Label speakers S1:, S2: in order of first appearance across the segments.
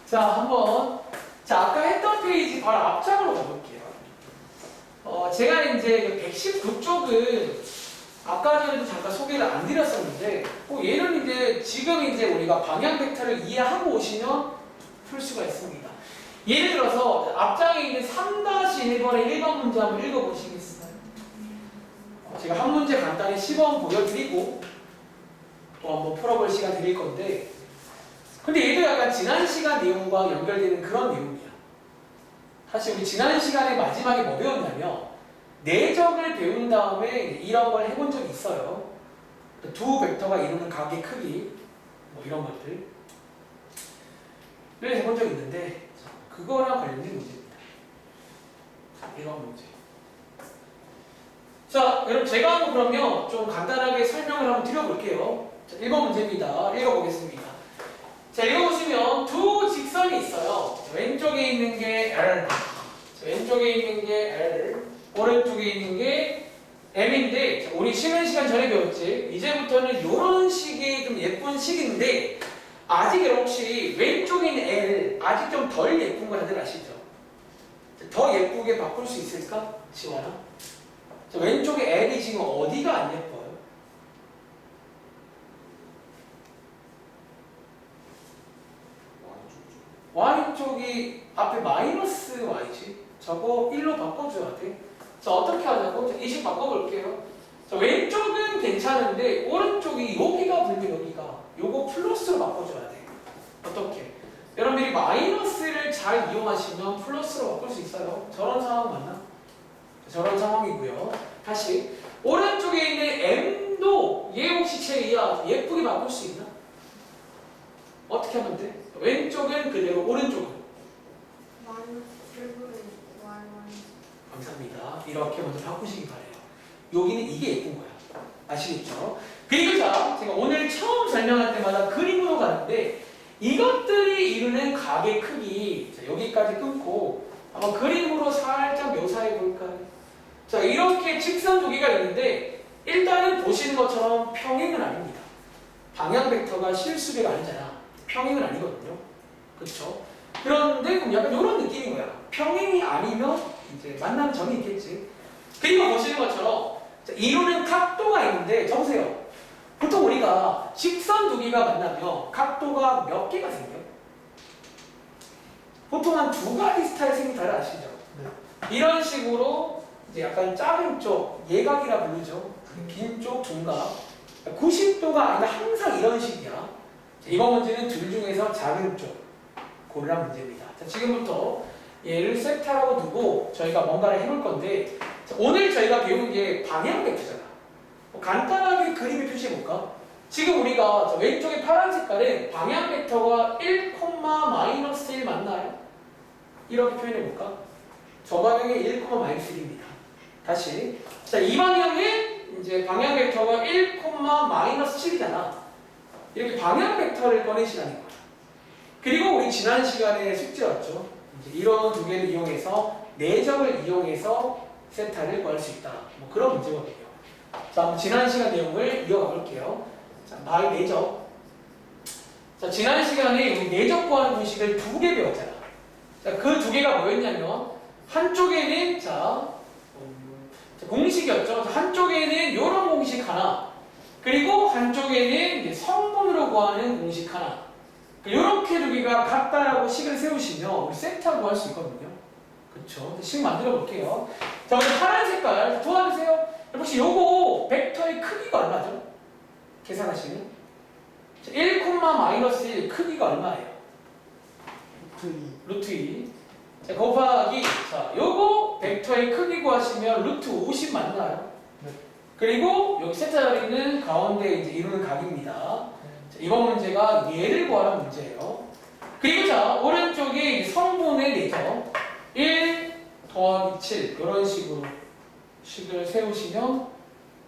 S1: 자, 한번. 자, 아까 했던 페이지 바로 앞장으로 가볼게요. 제가 이제 119쪽은 아까 전에도 잠깐 소개를 안 드렸었는데, 얘는 이제 지금 이제 우리가 방향 벡터를 이해하고 오시면 풀 수가 있습니다. 예를 들어서 앞장에 있는 3-1번의 1번 문제 한번 읽어보시겠어요? 제가 한 문제 간단히 시범 보여드리고 또 한번 풀어볼 시간 드릴 건데, 근데 얘도 약간 지난 시간 내용과 연결되는 그런 내용이야. 사실 우리 지난 시간에 마지막에 뭐 배웠냐면 내적을 배운 다음에 이런 걸 해본 적이 있어요. 두 벡터가 이루는 각의 크기 뭐 이런 것들을 해본 적이 있는데 그거랑 관련된 문제입니다. 이런 문제. 자, 여러분 제가 한번 그러면 좀 간단하게 설명을 한번 드려볼게요. 자, 1번 문제입니다. 읽어보겠습니다. 자, 읽어보시면 두 직선이 있어요. 자, 왼쪽에 있는 게 R, 자, 왼쪽에 있는 게 R, 오른쪽에 있는 게 M인데, 자, 우리 쉬는 시간 전에 배웠지? 이제부터는 이런 식의 좀 예쁜 식인데, 아직 혹시 왼쪽에 있는 L, 아직 좀 덜 예쁜 거 다들 아시죠? 더 예쁘게 바꿀 수 있을까? 지원아? 자, 왼쪽에 L이 지금 어디가 안 예뻐요? Y쪽이 앞에 마이너스 Y지? 저거 1로 바꿔줘야 돼. 자, 어떻게 하자고? 자, 20 바꿔볼게요. 자, 왼쪽은 괜찮은데 오른쪽이 여기가 불면 여기가 요거 플러스로 바꿔줘야 돼. 어떻게? 여러분들이 마이너스를 잘 이용하시면 플러스로 바꿀 수 있어요. 저런 상황 맞나? 저런 상황이고요. 다시 오른쪽에 있는 M도 얘 혹시 제이야 예쁘게 바꿀 수 있나? 어떻게 하면 돼? 왼쪽은 그대로 오른쪽은 감사합니다. 이렇게 먼저 바꾸시기 바래요. 여기는 이게 예쁜 거야. 아시겠죠? 그리고 자, 제가 오늘 처음 설명할 때마다 그림으로 가는데 이것들이 이루는 각의 크기, 자, 여기까지 끊고 한번 그림으로 살짝 묘사해 볼까요? 자, 이렇게 직선 두 개가 있는데 일단은 보시는 것처럼 평행은 아닙니다. 방향 벡터가 실수배가 아니잖아. 평행은 아니거든요. 그렇죠? 그런데 그럼 약간 이런 느낌인 거야. 평행이 아니면 이제 만나는 점이 있겠지. 그리고 보시는 것처럼 이루는 각도가 있는데 적으세요. 보통 우리가 직선 두 개가 만나면 각도가 몇 개가 생겨요? 보통 한 두 가지 스타일 생기다를 아시죠? 네. 이런 식으로 이제 약간 작은 쪽 예각이라 부르죠. 긴 쪽 둔각. 90도가 아니라 항상 이런 식이야. 이번 문제는 둘 중에서 작은 쪽 고르란 문제입니다. 자, 지금부터 얘를 세타라고 두고 저희가 뭔가를 해볼 건데, 자, 오늘 저희가 배운 게 방향 벡터잖아. 간단하게 그림을 표시해볼까? 지금 우리가 저 왼쪽에 파란 색깔은 방향 벡터가 1, 마이너스 1 맞나요? 이렇게 표현해볼까? 저 방향이 1, 마이너스 1입니다. 다시. 자, 이 방향은 이제 방향 벡터가 1, 마이너스 7이잖아. 이렇게 방향 벡터를 꺼내시라는 거야. 그리고 우리 지난 시간에 숙제였죠. 이제 이런 두 개를 이용해서 내적을 이용해서 세타를 구할 수 있다. 뭐 그런 문제거든요. 자, 지난 시간 내용을 이어가 볼게요. 자, 나의 내적. 자, 지난 시간에 우리 내적 구하는 공식을 두 개 배웠잖아. 자, 그 두 개가 뭐였냐면 한쪽에는 공식이었죠. 한쪽에는 이런 공식 하나, 그리고 한쪽에는 이제 성분으로 구하는 공식 하나. 이렇게 두 개가 같다라고 식을 세우시면 우리 세타 구할 수 있거든요. 그렇죠? 식 만들어 볼게요. 자, 먼저 파란 색깔 도와주세요. 혹시 요거 벡터의 크기가 얼마죠? 계산하시면 1, 마이너스 1 크기가 얼마예요? 루트 2. 자, 곱하기 자, 요거 벡터의 크기 구하시면 루트 50 맞나요? 네. 그리고 여기 세타 자리는 가운데 이제 이루는 각입니다. 자, 이번 문제가 얘를 구하는 문제예요. 그리고 자, 오른쪽에 성분의 내적 1 더하기 7 이런 식으로 식을 세우시면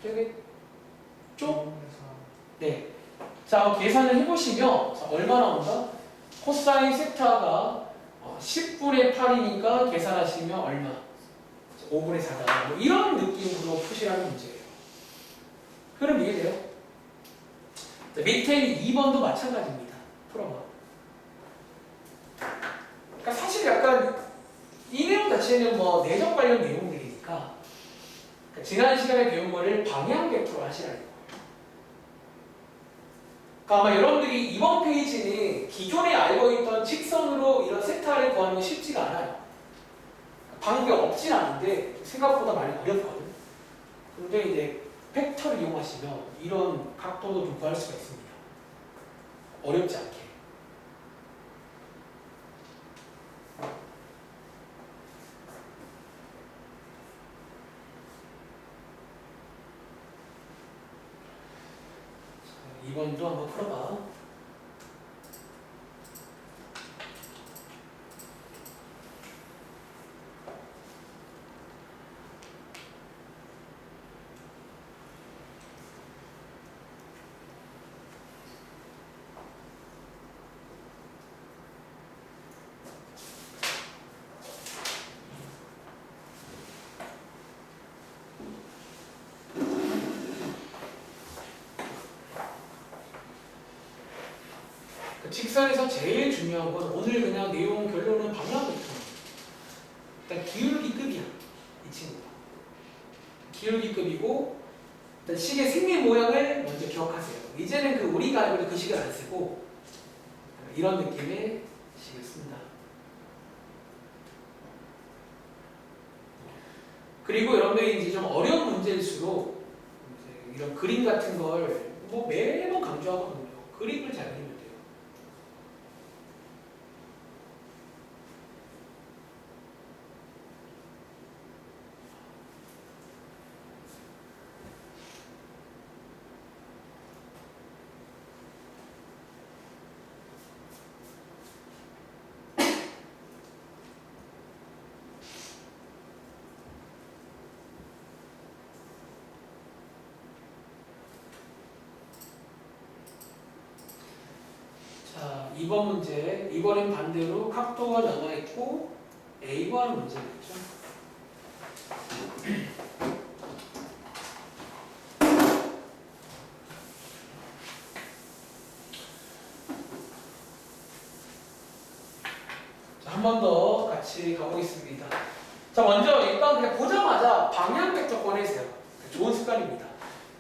S1: 되겠죠? 네. 자, 계산을 해보시면 자, 얼마 나온다? 코사인 세타가 10분의 8이니까 계산하시면 얼마? 5분의 4다. 뭐 이런 느낌으로 푸시라는 문제예요. 그럼 이해돼요? 자, 밑에 2번도 마찬가지입니다. 풀어봐. 전체는 뭐 내적 관련 내용들이니까 지난 시간에 배운 거를 방향 벡터로 하시라는 거예요. 그러니까 아마 여러분들이 이번 페이지는 기존에 알고 있던 직선으로 이런 세타를 구하는 건 쉽지가 않아요. 방법이 없진 않은데 생각보다 많이 어렵거든. 근데 이제 벡터를 이용하시면 이런 각도도 좀 구할 수가 있습니다. 어렵지 않게. 자, 2번도 한번 풀어봐. 직선에서 제일 중요한 건 오늘 그냥 내용 결론은 방향 벡터. 일단 기울기급이야. 이 친구가. 기울기급이고 일단 식의 생긴 모양을 먼저 기억하세요. 이제는 그 우리가 알고 있는 그 식을 안 쓰고 이런 느낌의 식을 씁니다. 그리고 여러분들이 이제 좀 어려운 문제일수록 이제 이런 그림 같은 걸 뭐 매번 강조하거든요. 그림을 잘 그리면 돼요. 자, 2번 문제. 이번엔 반대로 각도가 나와 있고 A 구하는 문제겠죠. 자, 한 번 더 같이 가보겠습니다. 자, 먼저 일단 그냥 보자마자 방향 벡터 꺼내세요. 좋은 습관입니다.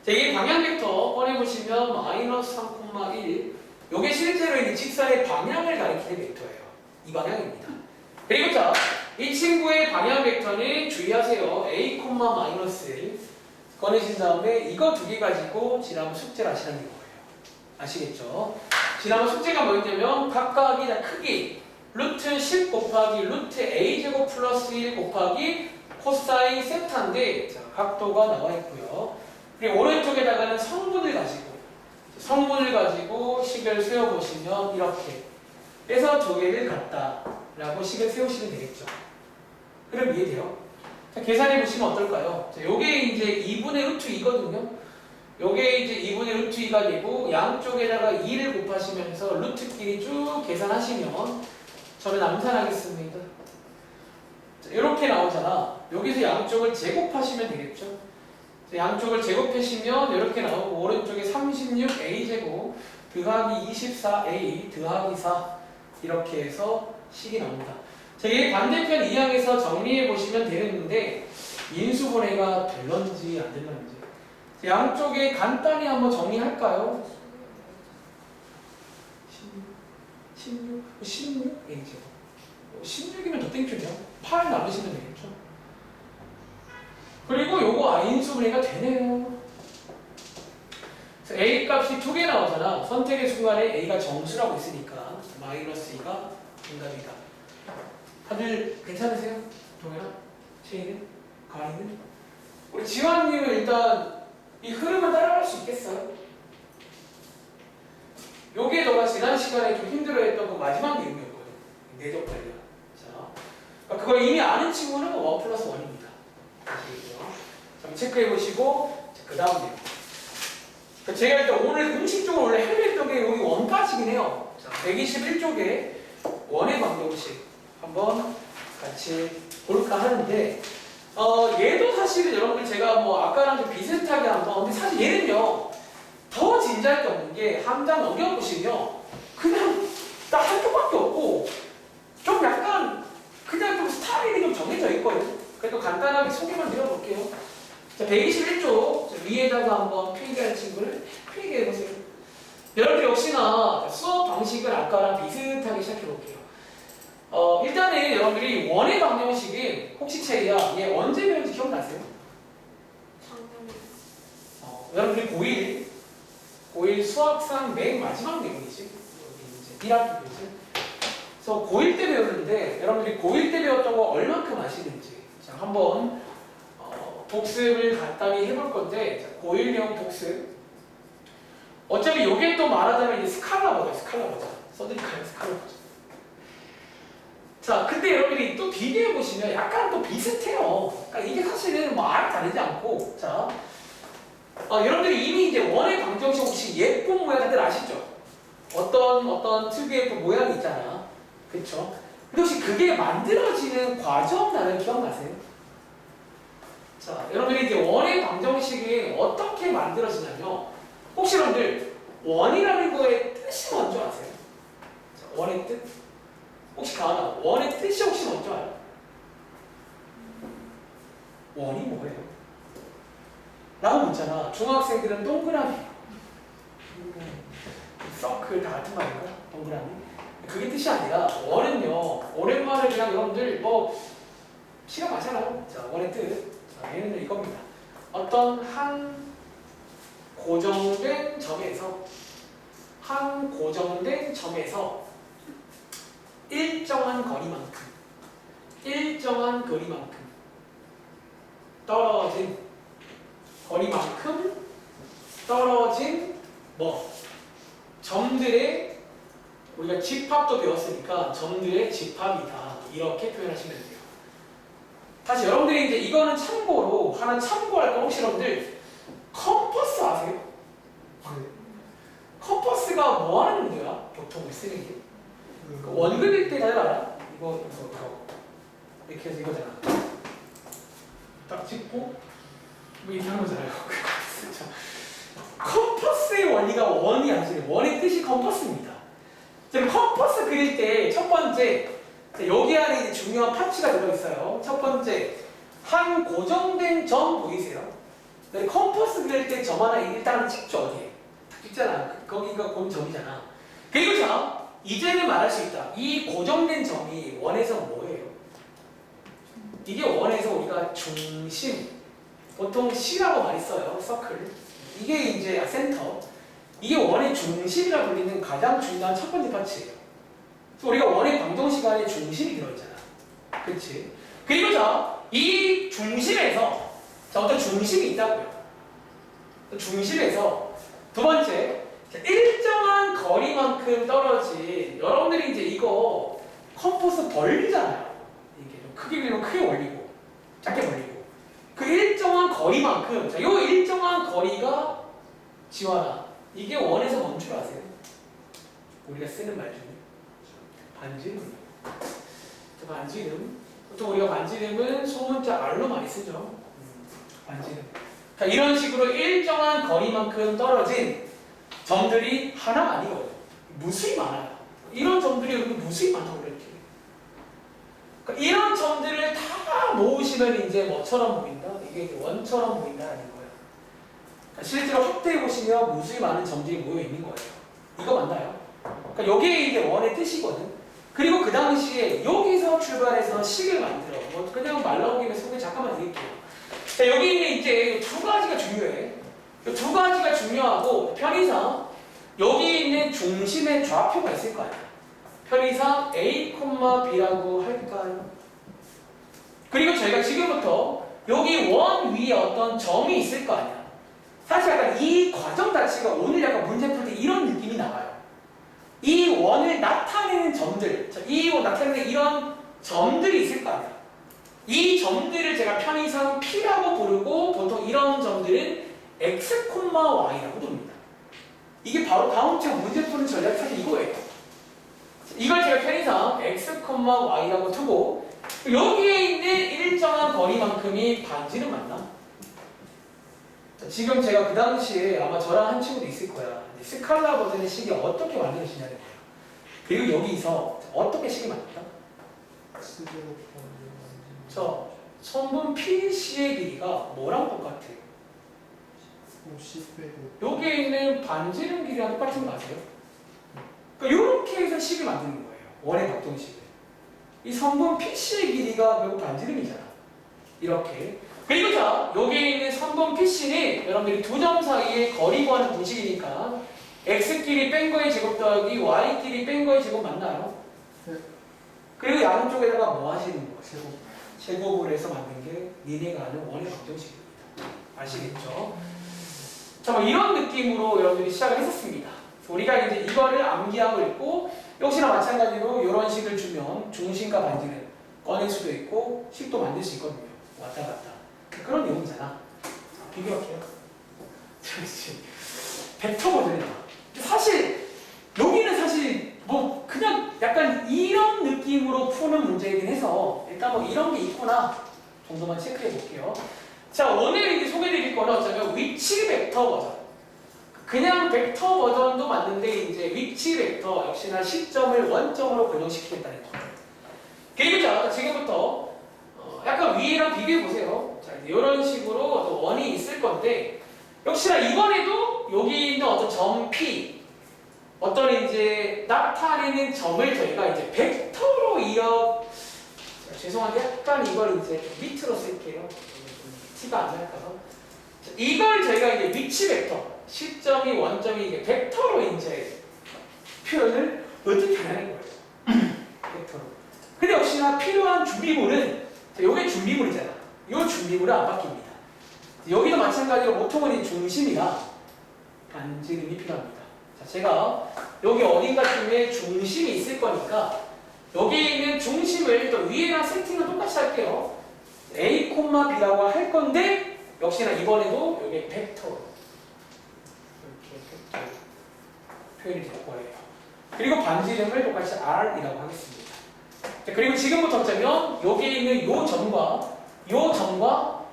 S1: 자, 이 방향 벡터 꺼내보시면 마이너스 3,1 이게 실제로 이 직선의 방향을 가리키는 벡터예요. 이 방향입니다. 그리고 자, 이 친구의 방향 벡터는 주의하세요. A, 마이너스 1 꺼내신 다음에 이거 두 개 가지고 지난번 숙제를 하시는 거예요. 아시겠죠? 지난번 숙제가 뭐였냐면 각각이 다 크기 루트 10 곱하기 루트 A제곱 플러스 1 곱하기 코사인 세타인데 자, 각도가 나와 있고요. 그리고 오른쪽에다가는 성분을 가지고 식을 세워보시면 이렇게 해서 두 개를 같다라고 식을 세우시면 되겠죠. 그럼 이해돼요? 자, 계산해보시면 어떨까요? 자, 요게 이제 2분의 루트 2거든요. 요게 이제 2분의 루트 2가 되고 양쪽에다가 2를 곱하시면서 루트끼리 쭉 계산하시면 저는 암산하겠습니다. 자, 이렇게 나오잖아. 여기서 양쪽을 제곱하시면 되겠죠. 자, 양쪽을 제곱하시면 이렇게 나오고 오른쪽에 36a제곱 더하기 24a 더하기 4 이렇게 해서 식이 나옵니다. 자, 이 반대편 이항에서 정리해 보시면 되는데 인수분해가 될런지 안 될런지 자, 양쪽에 간단히 한번 정리할까요? 16a제곱 16이면 더 땡큐네요. 8 나누시면 되겠죠. 그리고 요거 인수분해가 되네요. A 값이 두 개 나오잖아. 선택의 순간에 A가 정수라고 있으니까 마이너스 2가 정답이다. 다들 괜찮으세요? 동현아? 채이는? 가인은? 우리 지환님은 일단 이 흐름을 따라갈 수 있겠어요? 요게 너가 지난 시간에 좀 힘들어했던 그 마지막 내용이었거든. 내적 관련. 자, 그러니까 그걸 이미 아는 친구는 1 플러스 1입니다. 아시겠죠? 자, 체크해 보시고 그 다음 내용. 제가 일단 오늘 공식적으로 원래 하려 했던 게 여기 1까지긴 해요. 자, 121쪽에 1의 방정식 한번 같이 볼까 하는데 얘도 사실은 여러분들 제가 뭐 아까랑 좀 비슷하게 한번 근데 사실 얘는요 더 진지할 게 없는 게 한 장 넘겨보시면 그냥 딱 한 쪽밖에 없고 좀 약간 그냥 좀 스타일이 좀 정해져 있거든요. 간단하게 소개만 드려볼게요. 자, 121쪽 위에다가 한번 필기할 친구를 필기해보세요. 여러분들 역시나 수업 방식을 아까랑 비슷하게 시작해볼게요. 일단은 여러분들이 원의 방정식이 혹시 체리야 얘 언제 배운지 기억나세요? 여러분들이 고1 수학상 맨 마지막 내용이지. 여기 이제 1학기이지. 그래서 고1 때 배웠는데 여러분들이 고1 때 배웠던 거 얼만큼 아시는지 자, 한번 복습을 간단히 해볼 건데 자, 고1형 복습. 어차피 요게 또 말하자면 이제 스칼라 버전. 써드릴까요? 스칼라 버전. 자, 근데 여러분들이 또 비교해 보시면 약간 또 비슷해요. 그러니까 이게 사실은 많이 다르지 않고 자, 여러분들이 이미 이제 원의 방정식 혹시 예쁜 모양들 아시죠? 어떤 특유의 그 모양이 있잖아. 그쵸? 근데 혹시 그게 만들어지는 과정 나는 기억나세요? 자, 여러분들이 이제 원의 방정식이 어떻게 만들어지냐면 혹시 여러분들 원이라는 거의 뜻이 뭔지 아세요? 자, 원의 뜻? 혹시 가나 원의 뜻이 혹시 뭔지 알아요? 원이 뭐예요? 라고 묻잖아. 중학생들은 동그라미 서클 다 같은 말인가? 동그라미? 그게 뜻이 아니라 원은요 오랜만에 그냥 여러분들 뭐 시간 많잖아요. 자, 원의 뜻. 자, 얘는 이겁니다. 어떤 한 고정된 점에서 일정한 거리만큼 떨어진 뭐 점들의 우리가 집합도 배웠으니까 점들의 집합이다 이렇게 표현하시면 돼요. 다시 여러분들이 이제 이거는 참고로 하나 참고할 거 혹시 여러분들 컴퍼스 아세요? 컴퍼스가 뭐 하는 거야? 보통 쓰는 게 원 그릴 때 다들 알아? 이거 이렇게 해서 이거잖아. 딱 찍고 뭐 이렇게 하는 거잖아요. 컴퍼스의 원리가 원이 아니지 원의 뜻이 컴퍼스입니다. 지금 컴퍼스 그릴 때 첫 번째 여기 안에 이제 중요한 파츠가 들어있어요. 첫 번째 한 고정된 점 보이세요? 컴퍼스 그릴 때 점 하나 일단 찍죠. 어디에? 딱 찍잖아. 거기가 본 점이잖아. 그리고 자 이제는 말할 수 있다. 이 고정된 점이 원에서 뭐예요? 이게 원에서 우리가 중심 보통 C라고 많이 써요. 서클. 이게 이제 센터. 이게 원의 중심이라 불리는 가장 중요한 첫 번째 파츠예요. 그래서 우리가 원의 방정식 안에 중심이 들어있잖아. 그렇지? 그리고 자, 이 중심에서 자, 어떤 중심이 있다고요. 중심에서 두 번째 일정한 거리만큼 떨어진 여러분들이 이제 이거 컴퍼스 벌리잖아요. 이게 좀 크게 그리면 크게 벌리고 작게 벌리고 그 일정한 거리만큼 자, 요 일정한 거리가 지원아 이게 원에서 뭔 줄 아세요? 우리가 쓰는 말 중에 반지름. 반지름. 보통 우리가 반지름은 소문자 R로 많이 쓰죠. 반지름. 자, 이런 식으로 일정한 거리만큼 떨어진 점들이 하나가 아니거든요. 무수히 많아요. 이런 점들이 여기 무수히 많다고 그랬죠. 그러니까 이런 점들을 다 모으시면 이제 뭐처럼 보인다? 이게 원처럼 보인다는 거예요. 그러니까 실제로 확대해 보시면 무수히 많은 점들이 모여 있는 거예요. 이거 맞나요? 그러니까 여기에 이게 원의 뜻이거든. 그리고 그 당시에 여기서 출발해서 식을 만들어. 뭐 그냥 말 나온 김에 소개 잠깐만 드릴게요. 자, 여기 있는 이제 두 가지가 중요해. 이 두 가지가 중요하고 편의상 여기 있는 중심의 좌표가 있을 거 아니야. 편의상 A, B라고 할까요? 그리고 저희가 지금부터 여기 원 위에 어떤 점이 있을 거 아니야. 사실 약간 이 과정 자체가 오늘 약간 문제 풀 때 이런 느낌이 나와요. 이 원을 나타내는 점들, 이 원 나타내는 이런 점들이 있을 거 아니야. 이 점들을 제가 편의상 P라고 부르고 보통 이런 점들은 X, Y라고 부릅니다. 이게 바로 다음 주 문제 푸는 전략 사실 이거예요. 이걸 제가 편의상 X, Y라고 두고 여기에 있는 일정한 거리만큼이 반지름 맞나? 자, 지금 제가 그 당시에 아마 저랑 한 친구도 있을 거야. 스칼라 버전의 식이 어떻게 만들어지냐는 거예요. 그리고 여기서 어떻게 식이 만들까? 선분 PC의 길이가 뭐랑 똑같아?
S2: 50 빼고
S1: 여기에 있는 반지름 길이랑 똑같은 거 아세요? 그러니까 이렇게 해서 식을 만드는 거예요. 원의 박동식을. 이 선분 PC의 길이가 결국 반지름이잖아. 이렇게. 그리고 자, 여기에 있는 선분 PC는 여러분들이 두 점 사이의 거리 구하는 공식이니까 x끼리 뺀 거의 제곱 더하기 y끼리 뺀 거의 제곱 맞나요?
S2: 네.
S1: 그리고 양쪽에다가 뭐 하시는 거예요?
S2: 제곱
S1: 제곱을 해서 만든 게 니네가 아는 원의 방정식입니다. 아시겠죠? 자, 뭐 이런 느낌으로 여러분들이 시작을 했었습니다. 우리가 이제 이거를 암기하고 있고 역시나 마찬가지로 이런 식을 주면 중심과 반지름 꺼낼 수도 있고 식도 만들 수 있거든요. 왔다 갔다. 그런 내용이잖아. 자, 비교할게요. 벡터 버전이야. 사실 여기는 사실 뭐 그냥 약간 이런 느낌으로 푸는 문제이긴 해서 일단 뭐 이런 게 있구나 정도만 체크해 볼게요. 자, 오늘 이제 소개드릴 거는 어쩌면 위치 벡터 버전. 그냥 벡터 버전도 맞는데 이제 위치 벡터 역시나 시점을 원점으로 고정시키겠다는 거예요. 그리고 자, 지금부터 약간 위에랑 비교해 보세요. 자, 이런 식으로 어떤 원이 있을 건데 역시나 이번에도 여기 있는 어떤 점 P 어떤 이제 나타내는 점을 저희가 이제 벡터로 죄송한데 약간 이걸 이제 밑으로 쓸게요. 티가 안 날까봐. 이걸 저희가 이제 위치 벡터, 시점이 원점이 이게 벡터로 이제 표현을 어떻게 하는 거예요? 벡터로. 근데 역시나 필요한 준비물은 이게 준비물이잖아. 이 준비물은 안 바뀝니다. 여기도 마찬가지로 보통은 이 중심이나 반지름이 필요합니다. 자, 제가 여기 어딘가쯤에 중심이 있을 거니까 여기 있는 중심을 또 위에랑 세팅은 똑같이 할게요. A, B라고 할 건데 역시나 이번에도 여기 벡터로 이렇게 벡터로 표현이 될 거예요. 그리고 반지름을 똑같이 R이라고 하겠습니다. 자, 그리고 지금부터 어쩌면 여기 있는 요 점과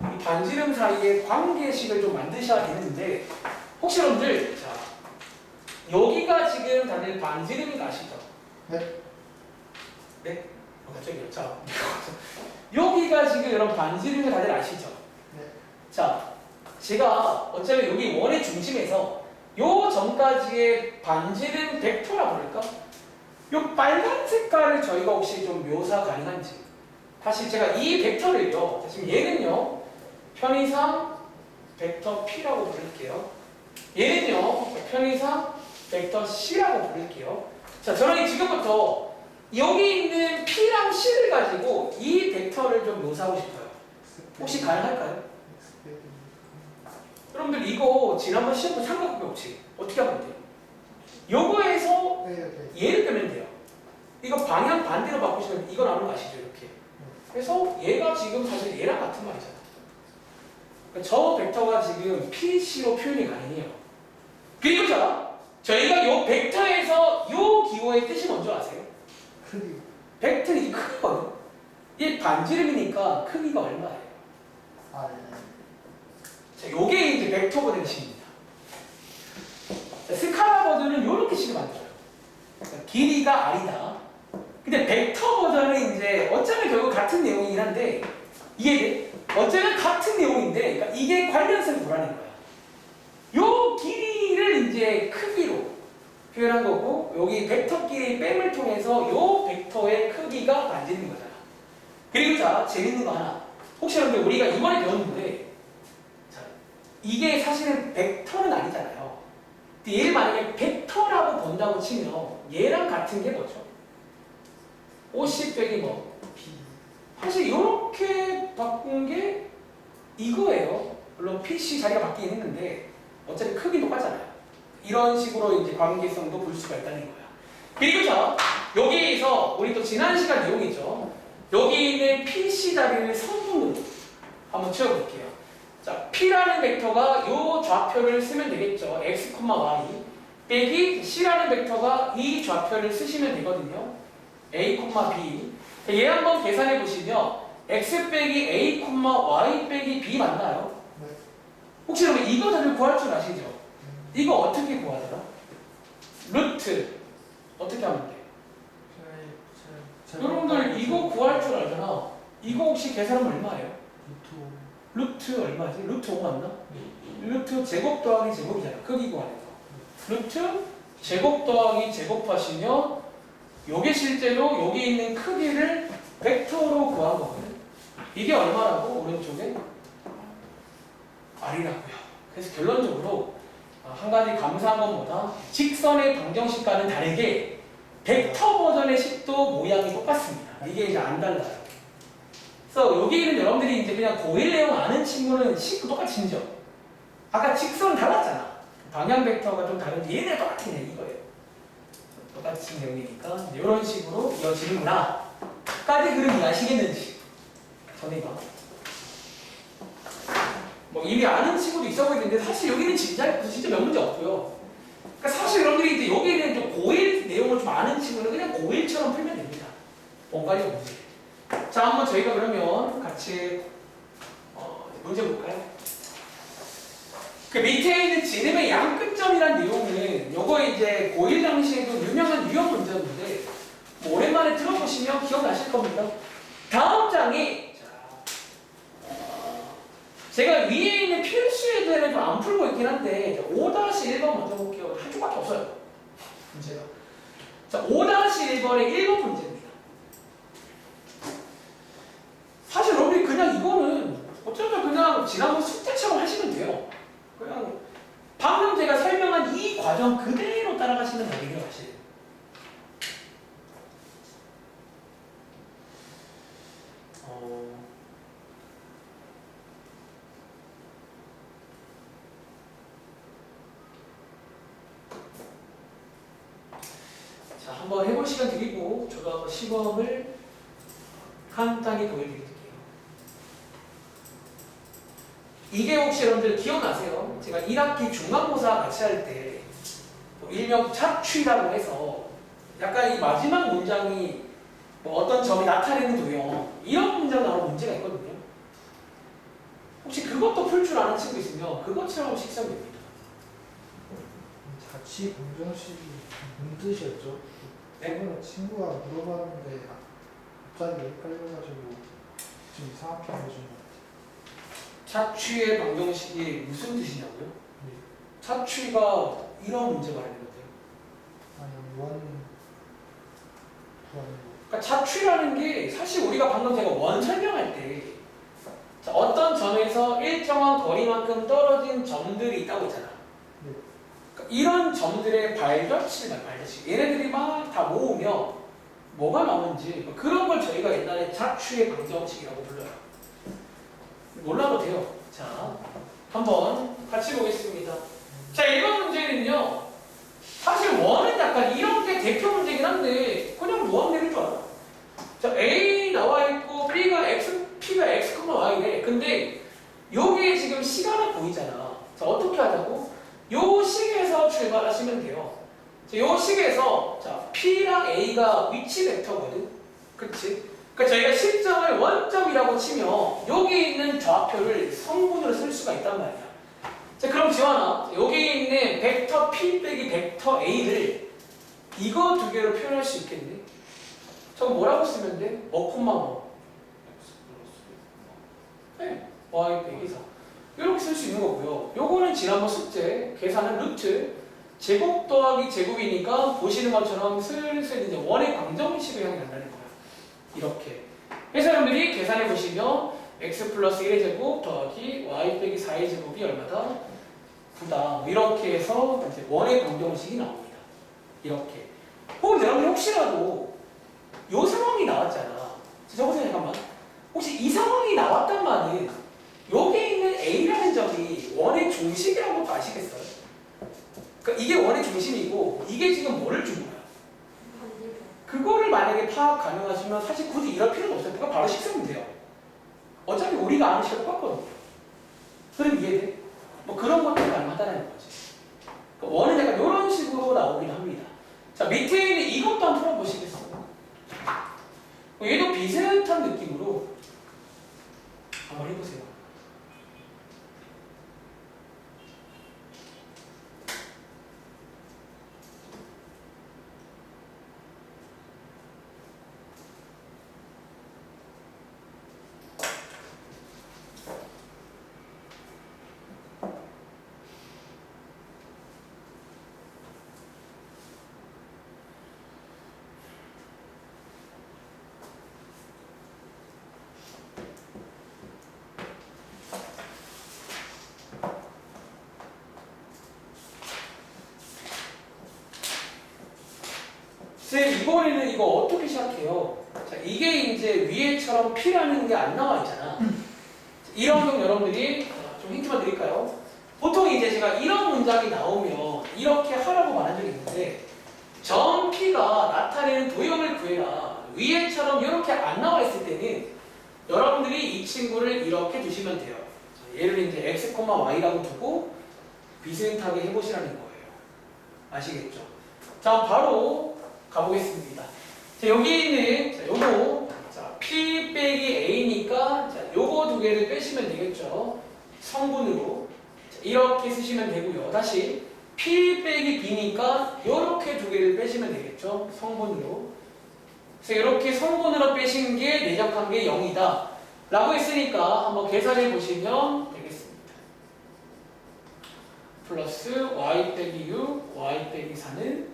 S1: 이 반지름 사이의 관계식을 좀 만드셔야 되는데 혹시 여러분들 자 여기가 지금 다들 반지름인 거 아시죠?
S2: 네.
S1: 네? 갑자기요. 자 여기가 지금 여러분 반지름을 다들 아시죠?
S2: 네.
S1: 자 제가 어차피 여기 원의 중심에서 요 점까지의 반지름 벡터라 부를까? 요 빨간 색깔을 저희가 혹시 좀 묘사 가능한지 사실 제가 이 벡터를요 지금 얘는요 편의상 벡터 P라고 부를게요. 얘는요 편의상 벡터 C라고 부를게요. 자, 저는 지금부터 여기 있는 P랑 C를 가지고 이 벡터를 좀 묘사하고 싶어요. 혹시 가능할까요? 여러분들 이거 지난번 시험도 삼각형의 법칙 어떻게 하면 돼요? 요거에서 얘를 빼면 돼요. 이거 방향 반대로 바꾸시면 이거 나오는 거 아시죠? 이렇게. 그래서 얘가 지금 사실 얘랑 같은 말이잖아. 그러니까 저 벡터가 지금 PC로 표현이 가능해요. 그리고 자, 저희가 요 벡터에서 요 기호의 뜻이 뭔지 아세요?
S2: 크기.
S1: 벡터는 크기거든. 이 반지름이니까 크기가 얼마예요?
S2: 아, 네.
S1: 자, 요게 이제 벡터 버전의 식입니다. 스칼라 버전은 요렇게 식을 만들어요. 그러니까 길이가 R이다. 근데 벡터 버전은 이제 어쩌면 결국 같은 내용이긴 한데 이게 어쩌면 같은 내용인데 그러니까 이게 관련성이 뭐라는 거야. 요 길이를 이제 크기로 표현한 거고 여기 벡터끼리 뺨을 통해서 요 벡터의 크기가 만지는 거잖아. 그리고 자 재밌는 거 하나. 혹시 여러분들 우리가 이번에 배웠는데 자 이게 사실은 벡터는 아니잖아요. 근데 얘를 만약에 벡터라고 본다고 치면 얘랑 같은 게 뭐죠? 50 빼기 뭐?
S2: B.
S1: 사실 이렇게 바꾼 게 이거예요. 물론 PC 자리가 바뀌긴 했는데 어차피 크기 똑같잖아요. 이런 식으로 이제 관계성도 볼 수가 있다는 거야. 그리고 자 여기에서 우리 또 지난 시간 내용이죠. 여기 있는 PC 자리를 성분으로 한번 채워볼게요. 자 P라는 벡터가 이 좌표를 쓰면 되겠죠. X, Y 빼기 C라는 벡터가 이 좌표를 쓰시면 되거든요. A, B. 얘 한번 계산해 보시면 X 빼기 A, Y 빼기 B 맞나요?
S2: 네.
S1: 혹시 여러분 이거 다들 구할 줄 아시죠? 이거 어떻게 구하더라? 루트 어떻게 하면 돼? 여러분들 이거 구할 줄 알잖아. 이거 혹시 계산하면 얼마예요? 루트 얼마지? 루트 5 맞나? 루트 제곱 더하기 제곱이잖아. 크기 구하면서. 루트 제곱 더하기 제곱하시면 요게 실제로 여기 있는 크기를 벡터로 구한 거거든. 이게 얼마라고? 오른쪽에? R이라고요. 그래서 결론적으로 한 가지 감사한 건 뭐다? 직선의 방정식과는 다르게 벡터 버전의 식도 모양이 똑같습니다. 이게 이제 안 달라요. 그래서 여기는 여러분들이 이제 그냥 고1 내용 아는 친구는 식도 똑같이 인정. 아까 직선 달랐잖아. 방향 벡터가 좀 다른지 얘네 똑같네 이거예요. 똑같은 내용이니까 이런 식으로 이어지는구나. 까지 그럼 이해하시겠는지. 전에가. 뭐 이미 아는 친구도 있어 보이는데 사실 여기는 진짜 몇 문제 없고요. 그러니까 사실 여러분들이 이제 여기는 좀 고1 내용을 좀 아는 친구는 그냥 고1처럼 풀면 됩니다. 원가리 문제. 자, 한번 저희가 그러면 같이 문제 볼까요? 그 밑에 있는 지름의 양끝점이란 내용은 요거 이제 고1 당시에도 유명한 유형 문제였는데 뭐 오랜만에 들어보시면 기억나실 겁니다. 다음 장이 제가 위에 있는 필수에 대해서 좀 안 풀고 있긴 한데 5-1번 먼저 볼게요. 한 줄밖에 없어요. 문제가. 자, 5-1번의 1번 문제입니다. 사실 여러분이 그냥 이거는 어쩌면 그냥 지난번 숙제처럼 하시면 돼요. 그냥 방금 제가 설명한 이 과정 그대로 따라가시면 되겠네요, 사실. 자, 한번 해볼 시간 드리고 저도 한번 시범을 간단히 보여드릴게요. 이게 혹시 여러분들 기억나세요? 제가 1학기 중간고사 같이 할 때 일명 착취라고 해서 약간 이 마지막 문장이 뭐 어떤 점이 나타내는 도형 이런 문장 나오는 문제가 있거든요. 혹시 그것도 풀 줄 아는 친구 있으면 그것처럼 식성됩니다.
S2: 자취 방정식이 무슨 뜻이었죠?
S1: 네?
S2: 저번에 친구가 물어봤는데 갑자기 헷갈려가지고 좀 이상하게 알려준 것 같아요.
S1: 착취의 방정식이 무슨 뜻이냐고요?
S2: 네.
S1: 착취가 이런 문제가 있는 건데요.
S2: 아니 원
S1: 그러니까 착취라는 게 사실 우리가 방금 제가 원 설명할 때 자, 어떤 점에서 일정한 거리만큼 떨어진 점들이 있다고 했잖아.
S2: 네.
S1: 그러니까 이런 점들의 발견치를 발견치. 얘네들이 막 다 모으면 뭐가 나오는지 그런 걸 저희가 옛날에 착취의 방정식이라고 불러요. 몰라도 돼요. 자, 한번 같이 보겠습니다. 자, 1번 문제는요. 사실 원은 약간 이런 게 대표 문제긴 한데 그냥 무한 내릴 줄 알아. 자, A 나와 있고 B가 X, P가 X, Y래. 근데 여기에 지금 시간을 보이잖아. 자, 어떻게 하자고? 요 식에서 출발하시면 돼요. 자, 요 식에서 자, P랑 A가 위치 벡터거든. 그렇지? 그러니까 저희가 실점을 원점이라고 치면 여기 있는 좌표를 성분으로 쓸 수가 있단 말이야. 자, 그럼 지원아, 여기 있는 벡터 P 빼기 벡터 A를 이거 두 개로 표현할 수 있겠네? 저거 뭐라고 쓰면 돼? 콤마 뭐? 네, Y 빼기 4 이렇게 쓸 수 있는 거고요. 요거는 지난번 숙제 계산은 루트 제곱 더하기 제곱이니까 보시는 것처럼 슬슬 이제 원의 방정식을 향해 간다는 거야. 이렇게 그래서 여러분들이 계산해 보시면 x 플러스 1의 제곱 더하기 y 빼기 4의 제곱이 얼마다? 9다. 이렇게 해서 이제 원의 방정식이 나옵니다. 이렇게. 혹은 여러분 혹시라도 요 상황이 나왔잖아. 저보세요 잠깐만. 혹시 이 상황이 나왔단 말은 여기 있는 A라는 점이 원의 중심이라는 것도 아시겠어요? 그러니까 이게 원의 중심이고 이게 지금 뭐를 준 거야? 그거를 만약에 파악 가능하시면 사실 굳이 이럴 필요도 없어요. 그거 바로 식으면 돼요. 어차피 우리가 아는 식이 똑같거든요. 그럼 이해돼? 뭐 그런 것도 가능하다는 거지. 그러니까 원은 약간 이런 식으로 나오긴 합니다. 자, 밑에 있는 이것도 한번 풀어보시겠어요? 얘도 비슷한 느낌으로 한번 해보세요. 쌤, 이번에는 이거 어떻게 시작해요? 자, 이게 이제 위에처럼 P라는 게 안 나와 있잖아. 이런 경우 여러분들이 좀 힌트만 드릴까요? 보통 이제 제가 이런 문장이 나오면 이렇게 하라고 말한 적이 있는데 점 P가 나타내는 도형을 구해라. 위에처럼 이렇게 안 나와 있을 때는 여러분들이 이 친구를 이렇게 두시면 돼요. 얘를 이제 x, y라고 두고 비슷하게 해보시라는 거예요. 아시겠죠? 자, 바로 가보겠습니다. 자, 여기 있는 자, 요거 자, P 빼기 A니까 자, 요거 두 개를 빼시면 되겠죠? 성분으로 자, 이렇게 쓰시면 되고요. 다시 P 빼기 B니까 요렇게 두 개를 빼시면 되겠죠? 성분으로. 그래서 이렇게 성분으로 빼신 게 내적한 게 0이다 라고 했으니까 한번 계산해 보시면 되겠습니다. 플러스 y 빼기 6, y 빼기 4는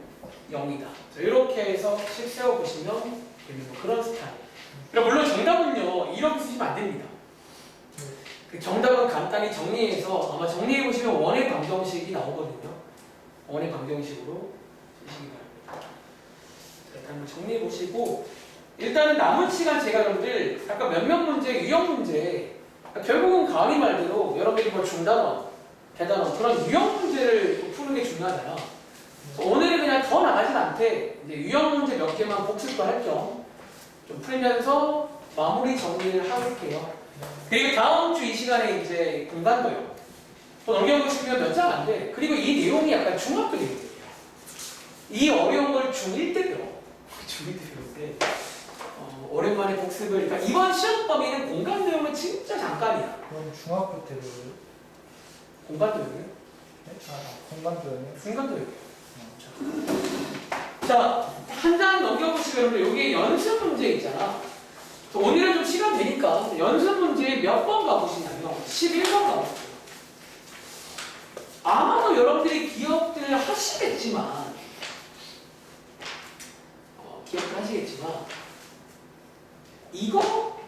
S1: 0이다. 자, 이렇게 해서 식 세워보시면 되는 그런 스타일. 물론 정답은요 이렇게 쓰시면 안 됩니다. 그 정답은 간단히 정리해서 아마 정리해보시면 원의 방정식이 나오거든요. 원의 방정식으로 쓰시기 바랍니다. 일단 한번 정리해보시고 일단은 남은 시간 제가 여러분들 아까 몇몇 문제, 유형 문제 결국은 가은이 말대로 여러분들이 뭐 중단원, 대단원 그런 유형 문제를 푸는 게 중요하잖아. 오늘은 그냥 더 나가진 않되 이제 유형 문제 몇 개만 복습도 할 겸 좀 풀면서 마무리 정리를 해볼게요. 그리고 다음 주 이 시간에 이제 공간도요. 또 넘겨보시면 몇 장 안 돼. 그리고 이 내용이 약간 중학교 내용이에요. 이 어려운 걸 중1 때 배워. 중1 때 배울 때 오랜만에 복습을. 그러니까 이번 시험 범위는 공간 내용은 진짜 잠깐이야.
S2: 그럼 중학교 때 배워요?
S1: 공간 내용이요?
S2: 네? 공간도요?
S1: 공간 내용. 자, 한 장 넘겨보시면 여러분 여기 연습 문제 있잖아. 오늘은 좀 시간 되니까 연습 문제 몇 번 가보시냐면 11번 가보세요. 아마도 여러분들이 기억들 하시겠지만 기억들 하시겠지만 이거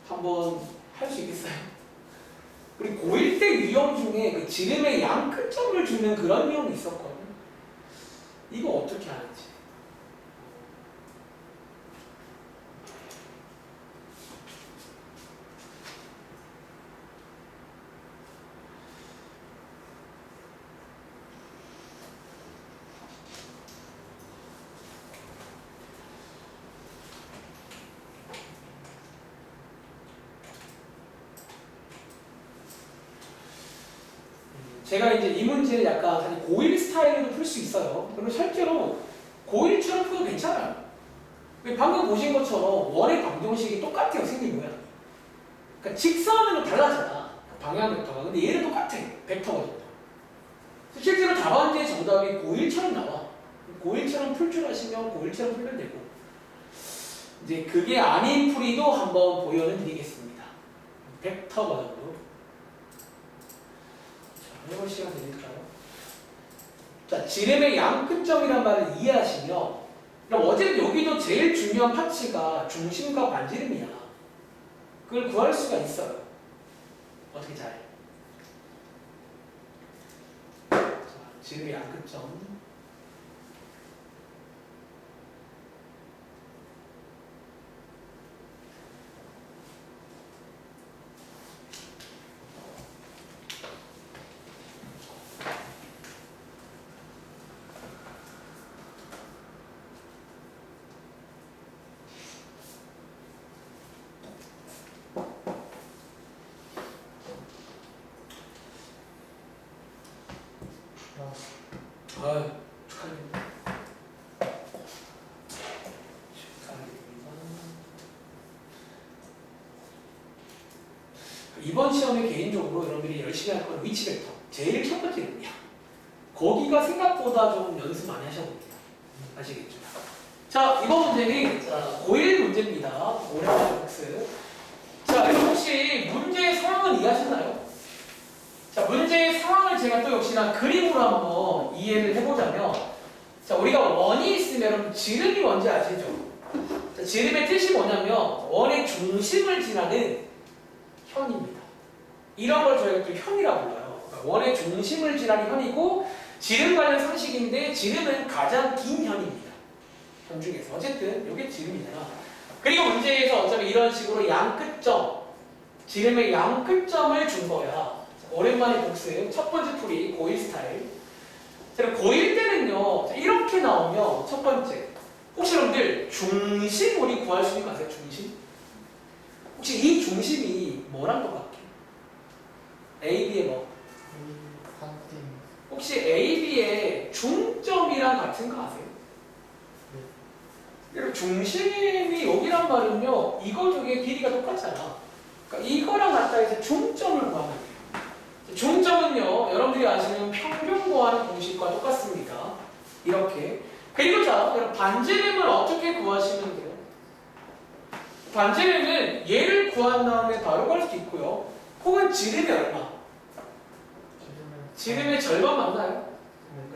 S1: 한번 할 수 있겠어요? 우리 고1 때 유형 중에 그 지름의 양끝점을 주는 그런 유형이 있었거든. 이거 어떻게 하는지. 제가 이제 이 문제를 약간 사실 고1 스타일로도 풀 수 있어요. 그리고 실제로 고1처럼 풀어도 괜찮아요. 방금 보신 것처럼 원의 방정식이 똑같아요, 생긴 모양이. 그러니까 직선은 달라지나 방향 벡터가. 근데 얘는 똑같아, 벡터거든요. 실제로 답안지의 정답이 고1처럼 나와. 고1처럼 풀 줄 아시면 고1처럼 풀면 되고. 이제 그게 아닌 풀이도 한번 보여는 드리겠습니다. 벡터 버전으로. 해볼 시간 되실까요? 자, 지름의 양끝점이란 말을 이해하시면 그럼 어쨌든 여기도 제일 중요한 파츠가 중심과 반지름이야. 그걸 구할 수가 있어요. 어떻게 잘? 자, 지름의 양끝점. 아유, 축하드립니다. 이번 시험에 개인적으로 여러분들이 열심히 할 건 위치 벡터. 제일 첫 번째 이름이야. 거기가 생각보다 좀 연습 많이 하셔야 됩니다. 아시겠죠? 자, 이번 문제는 고1 문제입니다. 오랜만에 복습. 자, 여러분 혹시 문제의 상황을 이해하셨나요? 자, 문제의 상황을 제가 또 역시나 그림으로 한번 이해를 해보자면, 자, 우리가 원이 있으면 지름이 뭔지 아시죠? 자, 지름의 뜻이 뭐냐면 원의 중심을 지나는 현입니다. 이런 걸 저희가 또 현이라고 불러요. 그러니까 원의 중심을 지나는 현이고, 지름 관련 상식인데 지름은 가장 긴 현입니다. 현 중에서 어쨌든 이게 지름이잖아. 그리고 문제에서 어차피 이런 식으로 양끝점, 지름의 양끝점을 준 거야. 자, 오랜만에 복습. 첫 번째 풀이 고1 스타일. 자, 고1 때는요. 자, 이렇게 나오면 첫 번째. 혹시 여러분들 중심 우리 구할 수 있는 거 아세요? 중심? 혹시 이 중심이 뭐랑 똑같게? A, B의 뭐?
S2: 반띵.
S1: 혹시 A, B의 중점이랑 같은 거 아세요? 여러분 중심이 여기란 말은요. 이거 저게 길이가 똑같잖아. 그러니까 이거랑 같다 해서 중점을 구하면 돼요. 중점은요. 여러분들이 아시는 평균 구하는 공식과 똑같습니다. 이렇게. 그리고 자, 여러분 반지름을 어떻게 구하시면 돼요? 반지름은 얘를 구한 다음에 바로 갈 수도 있고요. 혹은 지름이 얼마? 지름의 절반 맞나요?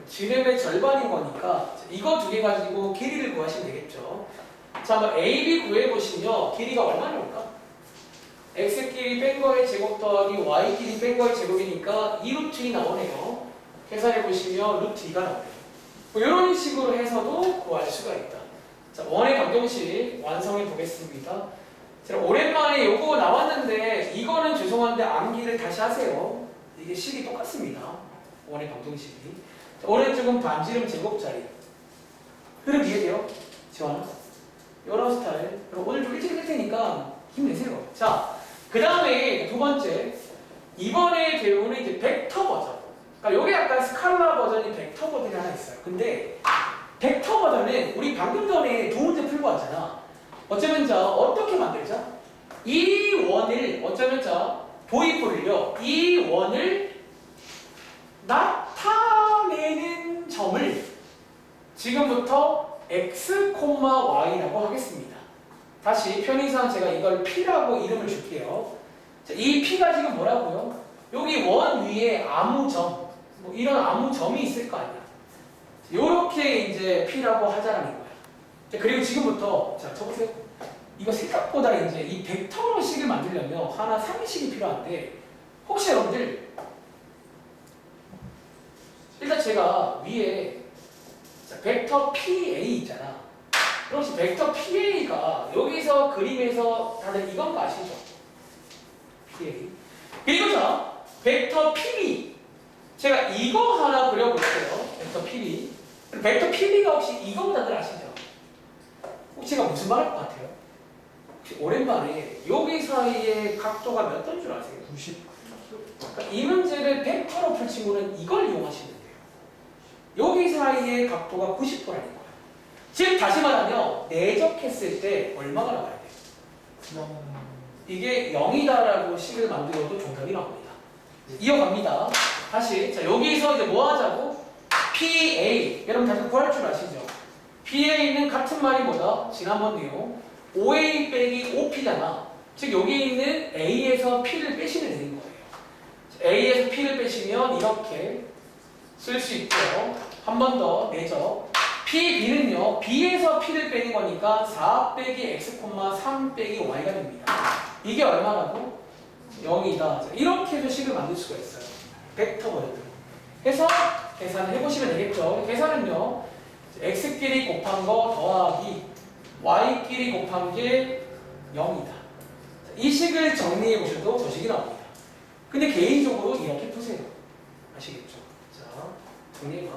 S1: 지름의 절반인 거니까 이거 두 개 가지고 길이를 구하시면 되겠죠. 자, 한번 AB 구해보시면 길이가 얼마 나올까? X끼리 뺀 거의 제곱 더하기 Y끼리 뺀 거의 제곱이니까 2루트 2 나오네요. 계산해보시면 루트 2가 나오네요. 뭐 이런 식으로 해서도 구할 수가 있다. 자, 원의 방정식 완성해 보겠습니다. 자, 오랜만에 요거 나왔는데 이거는 죄송한데 암기를 다시 하세요. 이게 식이 똑같습니다. 원의 방정식이. 자, 오른쪽은 반지름 제곱자리. 흐름 이해돼요? 지원아? 이런 스타일. 그럼 오늘 좀 일찍 할 테니까 힘내세요. 자, 그 다음에 두 번째. 이번에 배우는 이제 벡터 버전. 그러니까 요게 약간 스칼라 버전이 벡터 버전이 하나 있어요. 근데 벡터 버전은 우리 방금 전에 두 문제 풀고 왔잖아. 어쩌면 자 어떻게 만들자? 이 원을 어쩌면 자 도입부를요. 이 원을 나타내는 점을 지금부터 x, y라고 하겠습니다. 다시 편의상 제가 이걸 p라고 이름을 줄게요. 자, 이 p가 지금 뭐라고요? 여기 원 위에 아무 점, 뭐 이런 아무 점이 있을 거 아니야. 요렇게 이제 p라고 하자라는 거야. 자, 그리고 지금부터 자 쳐보세요. 이거 생각보다 이제 이 벡터식을 만들려면 하나 상식이 필요한데 혹시 여러분들 일단 제가 위에 자, 벡터 PA 있잖아. 그럼 혹시 벡터 PA가 여기서 그림에서 다들 이건 거 아시죠? PA. 그리고 자 벡터 PB 제가 이거 하나 그려볼게요. 벡터 PB. 벡터 PB가 혹시 이거 다들 아시죠? 혹시 제가 무슨 말 할 것 같아요? 혹시 오랜만에 여기 사이에 각도가 몇 도인 줄 아세요?
S2: 90.
S1: 그러니까 이 문제를 벡터로 풀 친구는 이걸 이용하시면 돼요. 여기 사이의 각도가 90도라는 거예요. 즉 다시 말하면 내적했을 때 얼마가 나와야 돼요? 이게 0이다라고 식을 만들어도 정답이 나옵니다. 이어갑니다. 다시 자 여기서 이제 뭐 하자고? PA 여러분 다시 구할 줄 아시죠? PA는 같은 말이 뭐다? 지난번 내용 5A 빼기 5P잖아. 즉 여기 있는 A에서 P를 빼시면 되는 거예요. A에서 P를 빼시면 이렇게 쓸 수 있죠. 한 번 더 내죠. PB는요. B에서 P를 빼는 거니까 4 빼기 X, 3 빼기 Y가 됩니다. 이게 얼마라고? 0이다. 이렇게 해서 식을 만들 수가 있어요. 벡터 버전. 해서 계산을 해보시면 되겠죠. 계산은요. X끼리 곱한 거 더하기 Y끼리 곱한 게 0이다. 이 식을 정리해 보셔도 저 식이 나옵니다. 근데 개인적으로 이렇게 푸세요. 아시겠죠? 자, 정리해봐.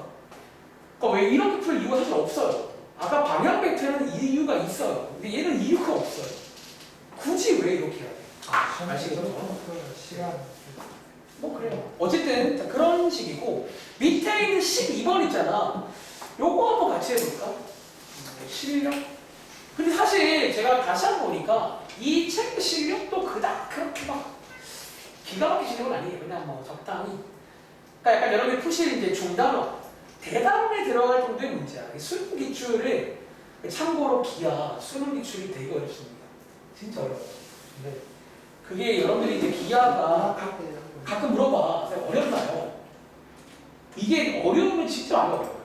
S1: 그러니까 왜 이렇게 풀 이유가 사실 없어요. 아까 방향 벡터는 이유가 있어요. 근데 얘는 이유가 없어요. 굳이 왜 이렇게 해야 돼? 아시겠죠?
S2: 시간.
S1: 뭐 그래요. 어쨌든 자, 그런 식이고 밑에 있는 12번 있잖아. 요거 한번 같이 해볼까? 실력? 근데 사실 제가 다시 한번 보니까 이 책 실력도 그닥 그렇게 막 기가 막히시는 건 아니에요. 그냥 뭐 적당히. 그러니까 약간 여러분이 푸실 이제 중단어, 대단원에 들어갈 정도의 문제야. 수능 기출을 참고로 기하, 수능 기출이 되게 어렵습니다. 진짜 어려워요. 근데 그게 여러분들이 이제 기하가 가끔 물어봐. 어렵나요? 이게 어려우면 진짜 많이 어려워요.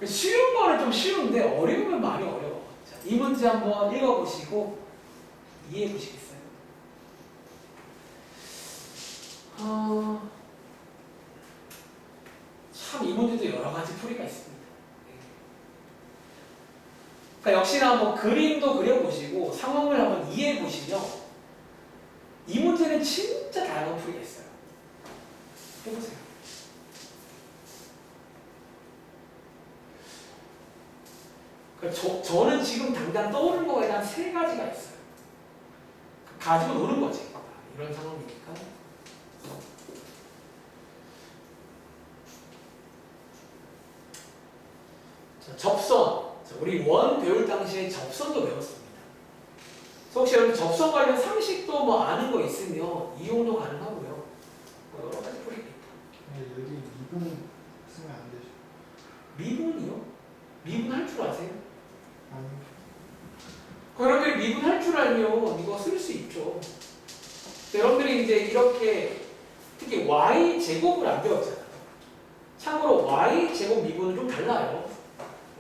S1: 쉬운 거는 좀 쉬운데 어려우면 많이 어려워. 자, 이 문제 한번 읽어보시고 이해해 보시겠어요? 참 이 문제도 여러 가지 풀이가 있습니다. 그러니까 역시나 한번 그림도 그려보시고 상황을 한번 이해해 보시면 이 문제는 진짜 다양한 풀이가 있어요. 해보세요. 그러니까 저는 지금 당장 떠오르는 거에 한 3가지가 있어요. 가지고 노는 거지. 이런 상황이니까. 자, 접선. 자, 우리 원 배울 당시에 접선도 배웠습니다. 그래서 혹시 여러분 접선 관련 상식도 뭐 아는 거 있으면 이용도 가능하고요. 뭐 여러 가지 풀이가 있다.
S2: 네, 여기 미분 쓰면 안 되죠.
S1: 미분이요? 미분 할 줄 아세요?
S2: 아니,
S1: 여러분들이 미분 할 줄 알면 이거 쓸 수 있죠. 여러분들이 이제 이렇게 특히 y 제곱을 안 배웠잖아요. 참고로 y 제곱 미분은 좀 달라요.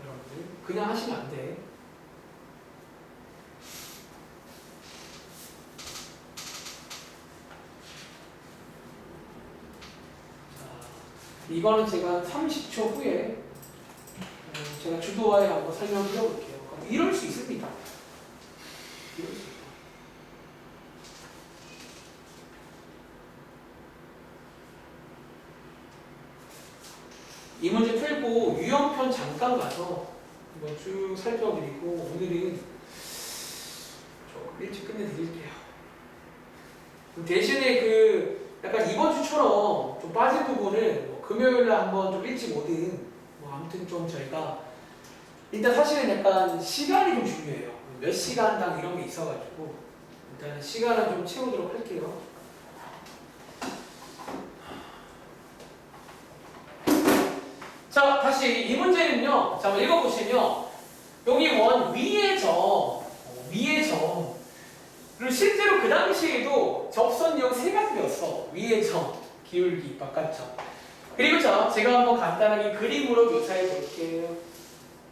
S1: 여러분들 그냥 하시면 안 돼. 자, 이거는 제가 30초 후에 제가 주도하에 한번 설명을 드려볼게요. 이럴 수 있습니다. 이럴 수 있다. 이 문제 풀고 유형편 잠깐 가서 한번 쭉 살펴드리고 오늘은 조금 일찍 끝내드릴게요. 대신에 그 약간 이번 주처럼 좀 빠진 부분을 뭐 금요일에 한번 좀 일찍 오든 뭐 아무튼 좀 저희가 일단 사실은 약간 시간이 좀 중요해요. 몇 시간당 이런 게 있어가지고 일단 시간을 좀 채우도록 할게요. 자, 다시 이 문제는요. 자, 한번 읽어보시면 여기 원 위의 점을 실제로 그 당시에도 접선 유형 3가지 배웠어. 위의 점, 기울기, 바깥점. 그리고 자, 제가 한번 간단하게 그림으로 묘사해 볼게요.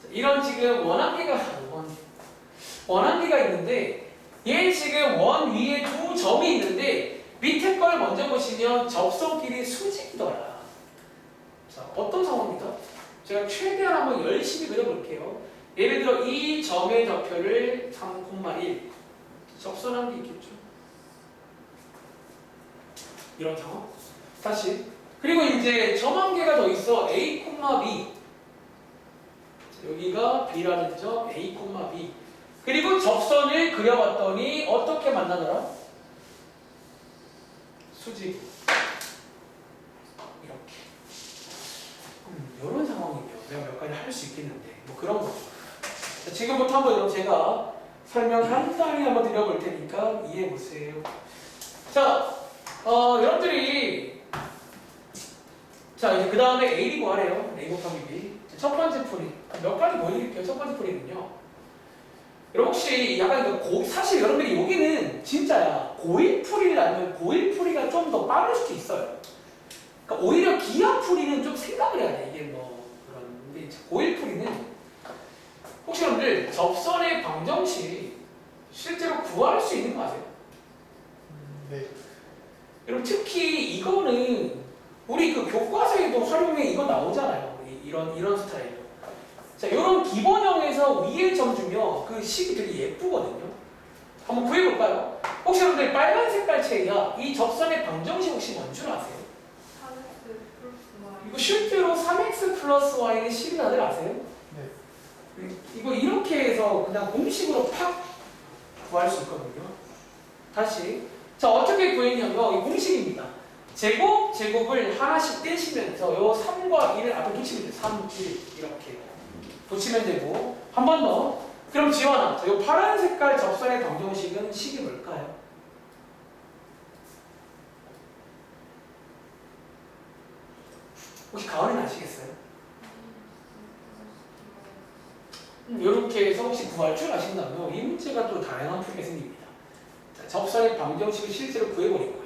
S1: 자, 이런 지금 원한계가 있는데 얘 지금 원 위에 2점이 있는데 밑에 걸 먼저 보시면 접선끼리 수직이더라. 자, 어떤 상황입니다. 제가 최대한 한번 열심히 그려볼게요. 예를 들어 이 점의 좌표를 3,1 접선한 게 있겠죠. 이런 상황. 다시. 그리고 이제 점 한 개가 더 있어. A, B. 자, 여기가 B라는 점, A, B. 그리고 접선을 그려봤더니 어떻게 만나더라? 수직. 이렇게. 이런 상황이면 내가 몇 가지 할 수 있겠는데 뭐 그런 거죠. 자, 지금부터 한번 여러분 제가 설명 간단히 한번 드려볼 테니까 이해해 보세요. 자, 여러분들이 자 이제 그 다음에 A이 뭐하래요? A 곱하기 B. 첫 번째 풀이 몇 가지 보여드릴게요. 첫 번째 풀이는요. 여러분 혹시 약간 사실 여러분들이 여기는 진짜야 고1 풀이라면 고1 풀이가 좀 더 빠를 수도 있어요. 그러니까 오히려 기하 풀이는 좀 생각을 해야 돼. 이게 뭐 그런 고1 풀이는 혹시 여러분들 접선의 방정식 실제로 구할 수 있는 거 아세요?
S2: 네.
S1: 여러분 특히 이거는 우리 그 교과서에도 활용해 이거 나오잖아요. 이런 스타일로. 자, 이런 기본형에서 위에 점 주면 그 식이 되게 예쁘거든요. 한번 구해볼까요? 혹시 여러분들 빨간 색깔 책이야. 이 접선의 방정식 혹시 뭔 줄 아세요?
S3: 3x 플러스 y.
S1: 이거 실제로 3x 플러스 y는 10이 다들 아세요?
S2: 네.
S1: 이거 이렇게 해서 그냥 공식으로 팍 구할 수 있거든요. 다시. 자, 어떻게 구했냐면 이 공식입니다. 제곱을 하나씩 떼시면서 요 3과 1을 앞에 붙이면 돼요. 3, 1 이렇게 붙이면 되고 한 번 더. 그럼 지원아, 요 파란 색깔 접선의 방정식은 식이 뭘까요? 혹시 가을이는 아시겠어요? 이렇게 해서 혹시 구할 줄 아신다면 이 문제가 또 다양한 풀이가 생깁니다. 자, 접선의 방정식을 실제로 구해버린 거예요.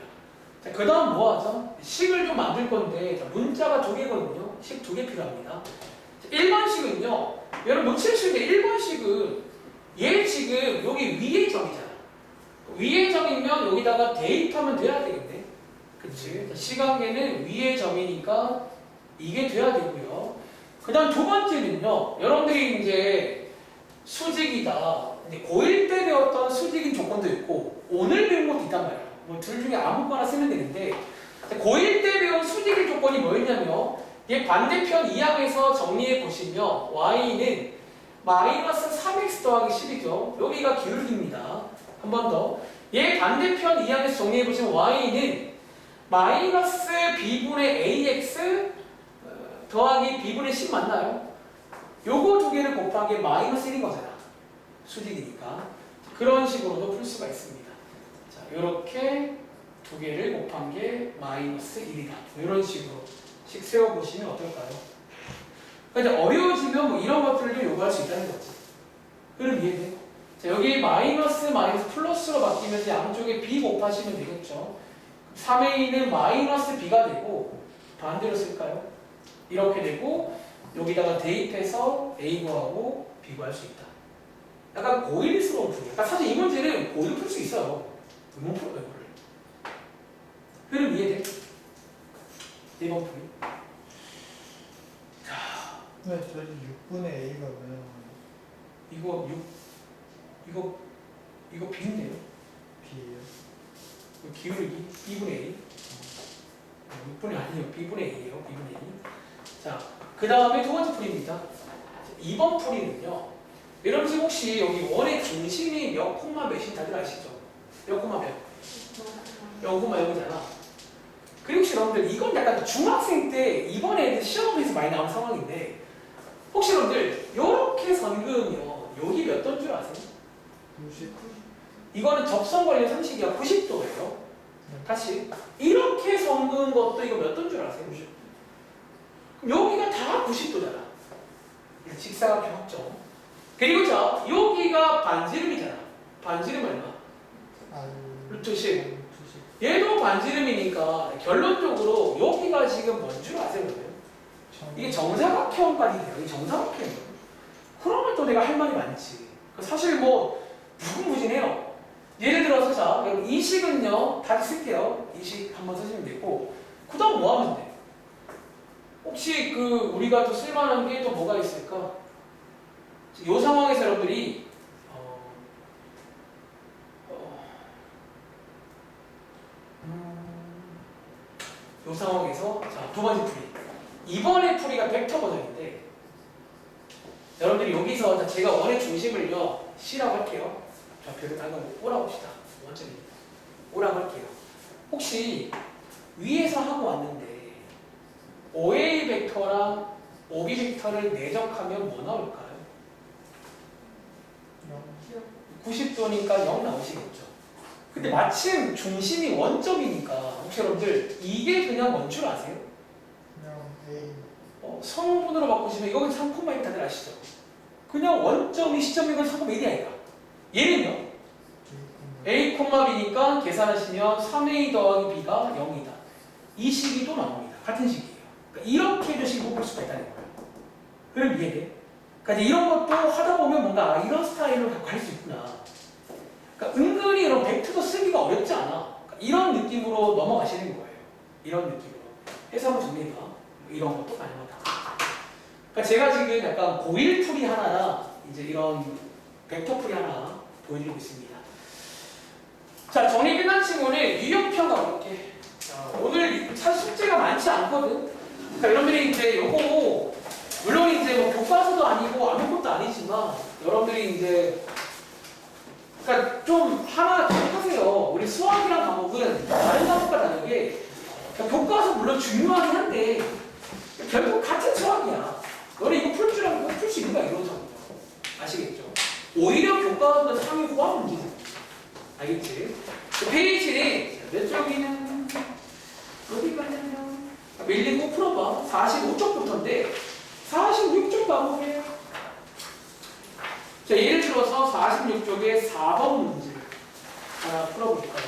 S1: 자, 그 다음 뭐 하죠? 식을 좀 만들 건데 자, 문자가 2개거든요. 식 2개 필요합니다. 자, 1번식은요. 여러분 놓칠 수 있는데 1번식은 얘 지금 여기 위의 점이잖아. 위의 점이면 여기다가 대입하면 돼야 되겠네. 그치? 자, 시각에는 위의 점이니까 이게 돼야 되고요. 그 다음 두 번째는요. 여러분들이 이제 수직이다. 근데 고1 때 배웠던 수직인 조건도 있고 오늘 배운 것도 있단 말이에요. 뭐 둘 중에 아무거나 쓰면 되는데 고1 때 배운 수직인 조건이 뭐였냐면 얘 반대편 2항에서 정리해 보시면 y는 마이너스 3x 더하기 10이죠. 여기가 기울기입니다. 한 번 더. 얘 반대편 2항에서 정리해 보시면 y는 마이너스 b분의 ax 더하기 b분의 10 맞나요? 요거 두 개를 곱하기 마이너스 1인 거잖아. 수직이니까. 그런 식으로도 풀 수가 있습니다. 자, 요렇게 두 개를 곱한 게 마이너스 1이다. 이런 식으로씩 세워보시면 어떨까요? 그러니까 이제 어려워지면 뭐 이런 것들을 요구할 수 있다는 거지. 그럼 이해돼? 자, 여기 마이너스 플러스로 바뀌면서 양쪽에 b 곱하시면 되겠죠. 3a는 마이너스 b가 되고 반대로 쓸까요? 이렇게 되고 여기다가 대입해서 a 구하고 b 구할 수 있다. 약간 고1스러운 풀이야. 그러니까 사실 이 문제는 고1 풀 수 있어요. 이번 풀어요, 이거를. 흐름 이해돼? 1번 풀이. 자,
S2: 네, 저희 6분의 A가 왜 나와요?
S1: 이거 b인데요.
S2: B예요?
S1: 이거 기울기 b분의 a. 6분의 아니에요. b분의 a예요. b분의 a. 자, 그 다음에 두 번째 풀이입니다. 2번 풀이는요. 여러분 지금 혹시 여기 원의 중심이 몇 콤마 몇인 다들 아시죠? 몇 콤마 몇? 0,0이잖아. 그리고 혹시 여러분들 이건 약간 중학생 때 이번에 애들 시험에서 많이 나온 상황인데 혹시 여러분들 이렇게 선 그으면 여기 몇 도인 줄 아세요?
S2: 90?
S1: 이거는 접선 관련 상식이야. 90도예요. 다시 이렇게 선 그은 것도 이거 몇 도인 줄 아세요? 90. 그럼 여기가 다 90도잖아. 직사각형 합점. 그리고 자 여기가 반지름이잖아. 반지름 얼마? 루트 10. 얘도 반지름이니까 결론적으로 여기가 지금 뭔 줄 아세요? 이게 정사각형까지 돼요. 이게 정사각형이에요. 그러면 또 내가 할 말이 많지. 사실 뭐 무궁무진해요. 예를 들어서 자 여러분 이 식은요 다시 쓸게요. 이 식 한번 쓰시면 되고 그 다음 뭐 하면 돼? 혹시 그 우리가 또 쓸만한 게 또 뭐가 있을까? 이 상황에서 여러분들이 이 상황에서 자, 두 번째 풀이. 이번의 풀이가 벡터 버전인데 여러분들이 여기서 제가 원의 중심을요 C라고 할게요. 좌표를 O라고 합시다. 원점입니다. O라고 할게요. 혹시 위에서 하고 왔는데 OA 벡터랑 OB 벡터를 내적하면 뭐 나올까요? 90도니까 0 나오시겠죠. 근데 마침 중심이 원점이니까 혹시 여러분들 이게 그냥 뭔 줄 아세요?
S2: 그냥 A.
S1: 성분으로 바꾸시면 이거는 3,1 다들 아시죠? 그냥 원점이 시점이건 3,1이 아니라 얘는요? A, B니까 계산하시면 3A 더하기 B가 0이다. 이 식이 또 나옵니다. 같은 식이에요. 그러니까 이렇게도 식으로 볼 수가 있다는 거예요. 그럼 이해돼? 그러니까 이런 것도 하다 보면 뭔가 이런 스타일로 갈 수 있구나. 그러니까 은근히 이런 벡터도 쓰기가 어렵지 않아. 그러니까 이런 느낌으로 넘어가시는 거예요. 이런 느낌으로. 해서 한번 정리해봐. 이런 것도 가능하다. 그러니까 제가 지금 약간 고1 풀이 하나랑 이제 이런 벡터 풀이 하나 보여드리고 있습니다. 자, 정리 끝난 친구는 유형평 가볼게. 오늘 사실 숙제가 많지 않거든. 그러니까 여러분들이 이제 요거 물론 이제 뭐 교과서도 아니고 아무것도 아니지만 여러분들이 이제 그러니까 좀 하나 기억하세요. 우리 수학이랑 과목은 다른 과목과 다르게 그러니까 교과서 물론 중요하긴 한데 결국 같은 수학이야. 너네 이거 풀 줄 알고 풀 수 있는 거야 이러죠. 아시겠죠? 오히려 교과서보다 상위 후학 문제지. 알겠지? 그 페이지는 몇 쪽이냐? 어디까지냐? 밀리고 풀어봐. 45쪽부터인데 46쪽 과목이에요. 자, 예를 들어서 46쪽에 4번 문제 하나 풀어볼까요?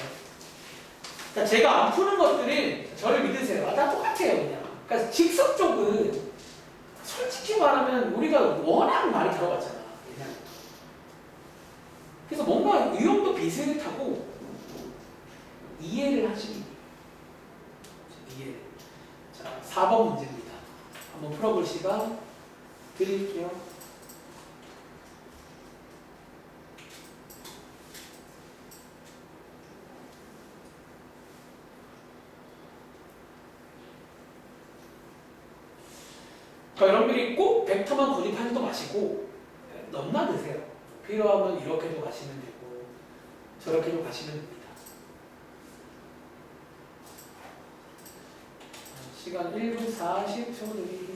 S1: 그러니까 제가 안 푸는 것들은 저를 믿으세요. 다 똑같아요 그냥. 그러니까 직선 쪽은 솔직히 말하면 우리가 워낙 많이 들어봤잖아. 그냥. 그래서 뭔가 유형도 비슷하고 이해를 하시는 거예요. 이해를. 자, 4번 문제입니다. 한번 풀어볼 시간 드릴게요. 그러니까 여러분들이 꼭 벡터만 고집하지도 마시고 넘나드세요. 필요하면 이렇게도 가시면 되고 저렇게도 가시면 됩니다. 시간 1분 40초 드리게.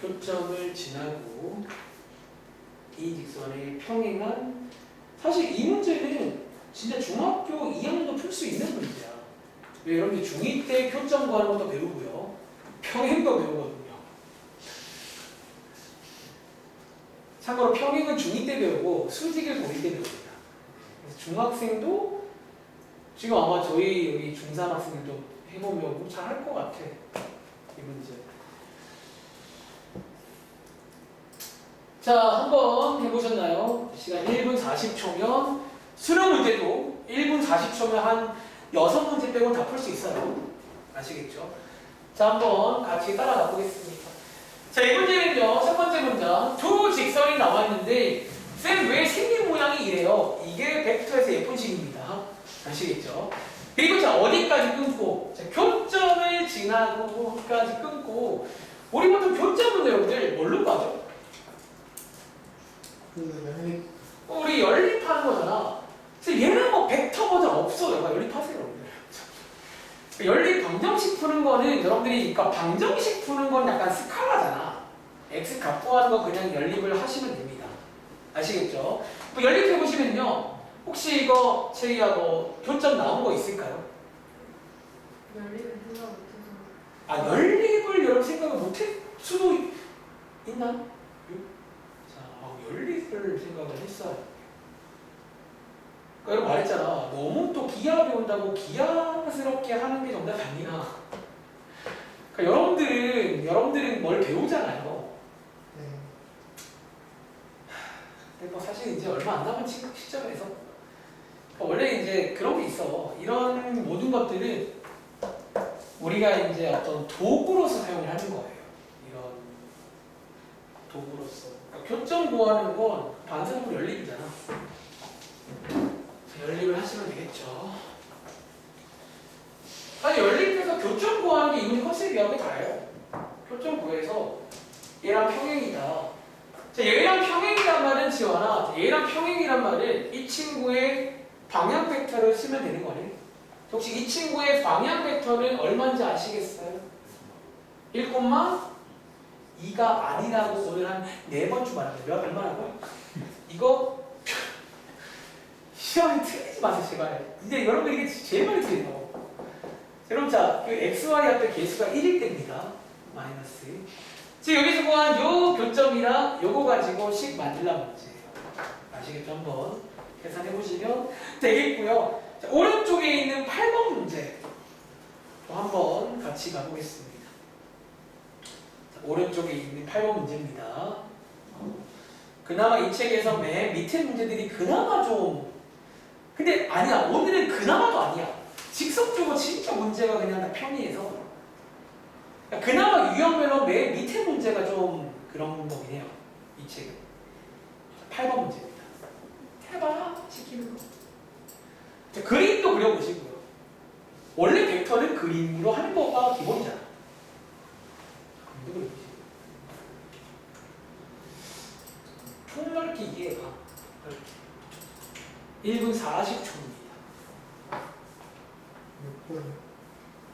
S1: 교점을 지나고 이 직선의 평행한, 사실 이 문제는 진짜 중학교 2학년도 풀 수 있는 문제야. 왜 여러분들 중2 때 교점 구하는 것도 배우고요, 평행도 배우거든요. 참고로 평행은 중2 때 배우고 수직을 고2 때 배웁니다. 그래서 중학생도 지금 아마 저희 여기 중3 학생들도 해보면 잘 할 것 같아, 이 문제. 자, 한번 해보셨나요? 시간 1분 40초면 수능 문제도 1분 40초면 한 6문제 빼고는 다 풀 수 있어요. 아시겠죠? 자, 한번 같이 따라가 보겠습니다. 자, 이 문제는요, 첫 번째 문장. 두 직선이 나와 있는데 쌤 왜 생긴 모양이 이래요? 이게 벡터에서 예쁜 식입니다. 아시겠죠? 그리고 자, 어디까지 끊고, 자, 교점을 지나고 어디까지 끊고. 우리 보통 교점은 여러분들 뭘로 가죠?
S2: 연립.
S1: 우리 연립하는 거잖아. 그래서 얘는 뭐 벡터 버전 없어. 여러분 연립하세요, 여러분들. 연립 방정식 푸는 거는 여러분들이, 그러니까 방정식 푸는 건 약간 스칼라잖아. x 값 구하는 거 그냥 연립을 하시면 됩니다. 아시겠죠? 뭐 연립해 보시면요, 혹시 이거 제이하고 교점 나온 거 있을까요?
S3: 연립을 생각 못해서.
S1: 아, 연립을 여러분 생각을 못할 수도 있나? 연립을 생각을 했어요. 그러니까 여러분 말했잖아. 너무 또 기하 배운다고 기하스럽게 하는 게 정답이 아니야. 그러니까 여러분들은 뭘 배우잖아요.
S2: 네.
S1: 근데 뭐 사실 이제 얼마 안 남은 시점에서, 그러니까 원래 이제 그런 게 있어. 이런 모든 것들은 우리가 이제 어떤 도구로서 사용을 하는 거예요. 이런 도구로서. 교점 구하는 건 반사적으로 연립이잖아. 연립을 하시면 되겠죠. 아니, 연립해서 교점 구하는 게 이분이 컨셉이하고 달라요. 교점 구해서 얘랑 평행이다. 자, 얘랑 평행이란 말은 지원아, 얘랑 평행이란 말은 이 친구의 방향 벡터를 쓰면 되는 거네. 혹시 이 친구의 방향 벡터는 얼마인지 아시겠어요? 1,2가 아니라고 오늘 한 4번쯤 말합니다. 몇 얼마라고요? 이거 시험에 틀리지 마세요, 제발. 이제 여러분들 이게 제일 많이 틀려요. 여러분, 자, 그 xy 앞에 개수가 1일 때입니다. 마이너스. 지금 여기서 구한 요 교점이랑 요거 가지고 식 만들란 문제예요. 아시겠죠? 한번 계산해 보시면 되겠고요. 자, 오른쪽에 있는 8번 문제 또 한번 같이 가보겠습니다. 오른쪽에 있는 8번 문제입니다. 그나마 이 책에서 맨 밑에 문제들이 그나마 좀, 근데 아니야, 오늘은 그나마도 아니야. 직접적으로 진짜 문제가 그냥 다 편의해서, 그나마 유형별로 맨 밑에 문제가 좀 그런 거긴 해요. 이 책은 8번 문제입니다. 해봐, 시키는 거. 자, 그림도 그려보시고요. 원래 벡터는 그림으로 하는 거가 기본이잖아. 그림도 그려보시고. 총넓기 이해가 1분 40초입니다.
S2: 6번.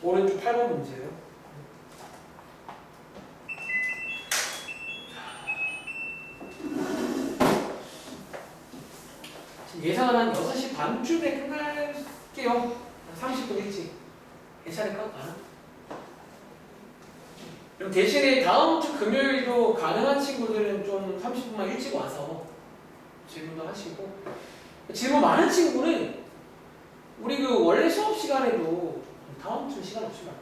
S1: 오른쪽 8번 문제예요. 지금 예상은 한 6시 반쯤에 끝날게요. 30분 일찍. 괜찮을까? 그럼 대신에 다음 주 금요일도 가능한 친구들은 좀 30분만 일찍 와서 질문도 하시고, 질문 많은 친구는 우리 그 원래 수업 시간에도 다음 주 시간 없지만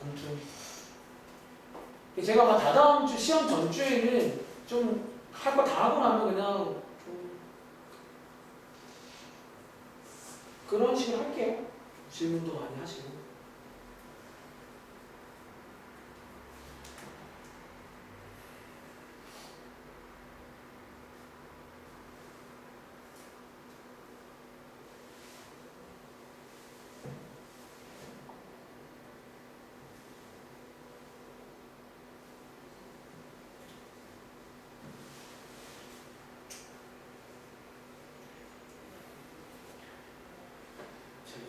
S1: 아무튼 제가 아마 다다음 주 시험 전주에는 좀 할 거 다 하고 나면 그냥 좀 그런 식으로 할게요. 질문도 많이 하시고.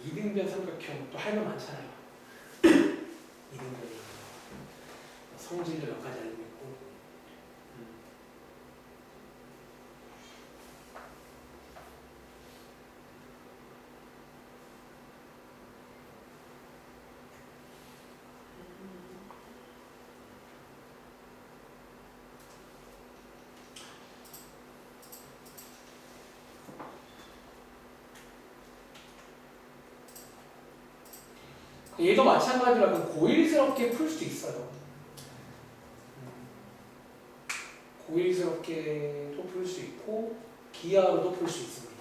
S1: 이등변 삼각형 또 할 말 많잖아요. 이등변이 성질도 몇 가지 알고 있고. 얘도 마찬가지로 고일스럽게 풀 수도 있어요. 고일스럽게도 풀 수 있고 기하로도 풀 수 있습니다.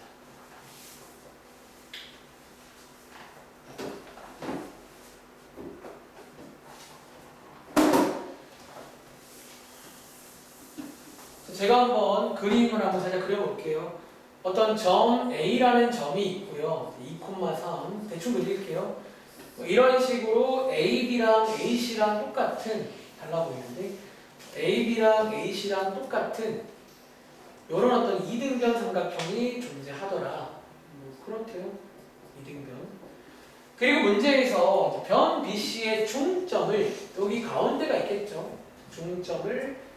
S1: 제가 한번 그림을 한번 살짝 그려볼게요. 어떤 점 A라는 점이 있고요. 2,3 대충 그릴게요. 이런 식으로 AB랑 AC랑 똑같은, 달라 보이는데 AB랑 AC랑 똑같은 이런 어떤 이등변 삼각형이 존재하더라. 그렇대요. 이등변. 그리고 문제에서 변 BC의 중점을, 여기 가운데가 있겠죠. 중점을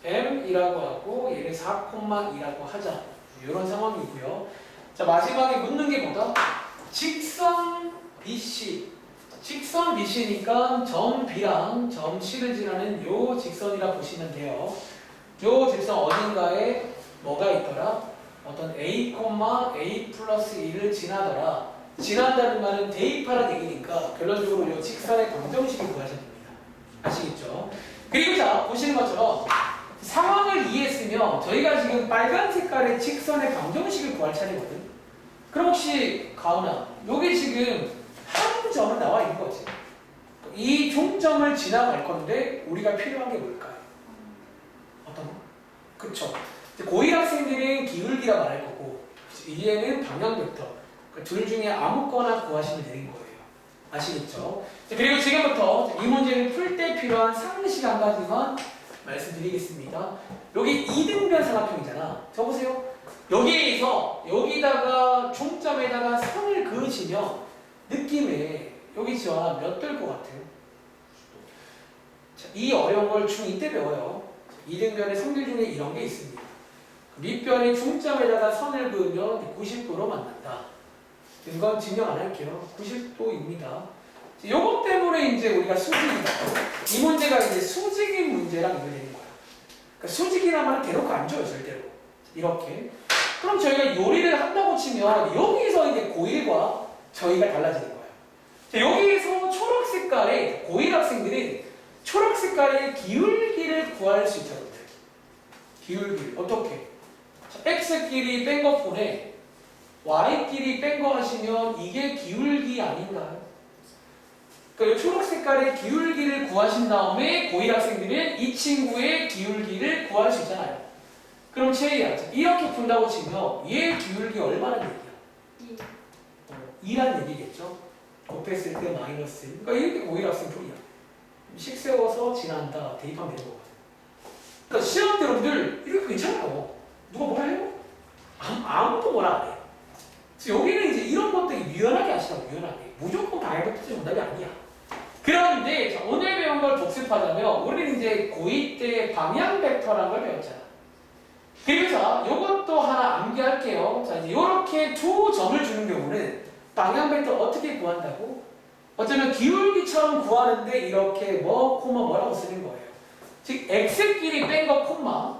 S1: M이라고 하고 얘를 4,2라고 하자. 이런 상황이고요. 자, 마지막에 묻는 게 뭐다? 직선 BC. 직선 BC니까 점 B랑 점 C를 지나는 요 직선이라 보시면 돼요. 요 직선 어딘가에 뭐가 있더라? 어떤 A, A 플러스 2를 지나더라. 지난다는 말은 대입하라는 얘기니까 결론적으로 요 직선의 방정식을 구하셔야 됩니다. 아시겠죠? 그리고 자, 보시는 것처럼 상황을 이해했으면 저희가 지금 빨간 색깔의 직선의 방정식을 구할 차례거든. 그럼 혹시 가은아, 요게 지금 한 점은 나와 있는 거지. 이 종점을 지나갈 건데 우리가 필요한 게 뭘까요? 어떤 거? 그쵸. 고1 학생들은 기울기라 말할 거고 이해는 방향 벡터. 둘 중에 아무거나 구하시면 되는 거예요. 아시겠죠? 그리고 지금부터 이 문제를 풀 때 필요한 상식 한 가지만 말씀드리겠습니다. 여기 이등변 삼각형이잖아. 적으세요. 여기에서 여기다가 종점에다가 선을 그으시면 느낌에 여기 지원아 몇 될 것 같아요? 자, 이 어려운 걸 중2 때 배워요. 이등변의 성질 중에 이런 게 있습니다. 밑변의 중점에다가 선을 그으면 90도로 만난다. 이건 증명 안 할게요. 90도입니다. 요것 때문에 이제 우리가 수직이다. 이 문제가 이제 수직인 문제랑 연결되는 거야. 그러니까 수직이란 말은 대놓고 안 줘요, 절대로. 이렇게. 그럼 저희가 요리를 한다고 치면 여기서 이제 고1과 저희가 달라지는 거예요. 자, 여기에서 초록 색깔의 고1 학생들은 초록 색깔의 기울기를 구할 수 있죠, 여러분들. 기울기를 어떻게? 자, x끼리 뺀 것 분에 y끼리 뺀 거 하시면 이게 기울기 아닌가요? 그러니까 초록 색깔의 기울기를 구하신 다음에 고1 학생들은 이 친구의 기울기를 구할 수 있잖아요. 그럼 최희야, 이렇게 푼다고 치면 얘 기울기 얼마나 얘기야?
S3: 2.
S1: 2라는 얘기겠죠? 곱했을 때 마이너스. 그러니까 이렇게 오일 학생풀이야. 식 세워서 지난다. 대입하면 되는 거거든. 그러니까 시험 때 여러분들 이렇게 괜찮아요. 누가 뭐라 해요? 아무도 뭐라 안 해. 그래서 여기는 이제 이런 것들이 유연하게 하시라고, 유연하게. 무조건 방해부터 정답이 아니야. 그런데 자, 오늘 배운 걸 복습하자면 우리는 이제 고2 때 방향 벡터라는 걸 배웠잖아. 그리고 자, 요것도 하나 암기할게요. 자, 이제 요렇게 두 점을 주는 경우는 방향 벡터 어떻게 구한다고? 어쩌면 기울기처럼 구하는데 이렇게 뭐, 콤마 뭐라고 쓰는 거예요. 즉, x끼리 뺀 거 콤마,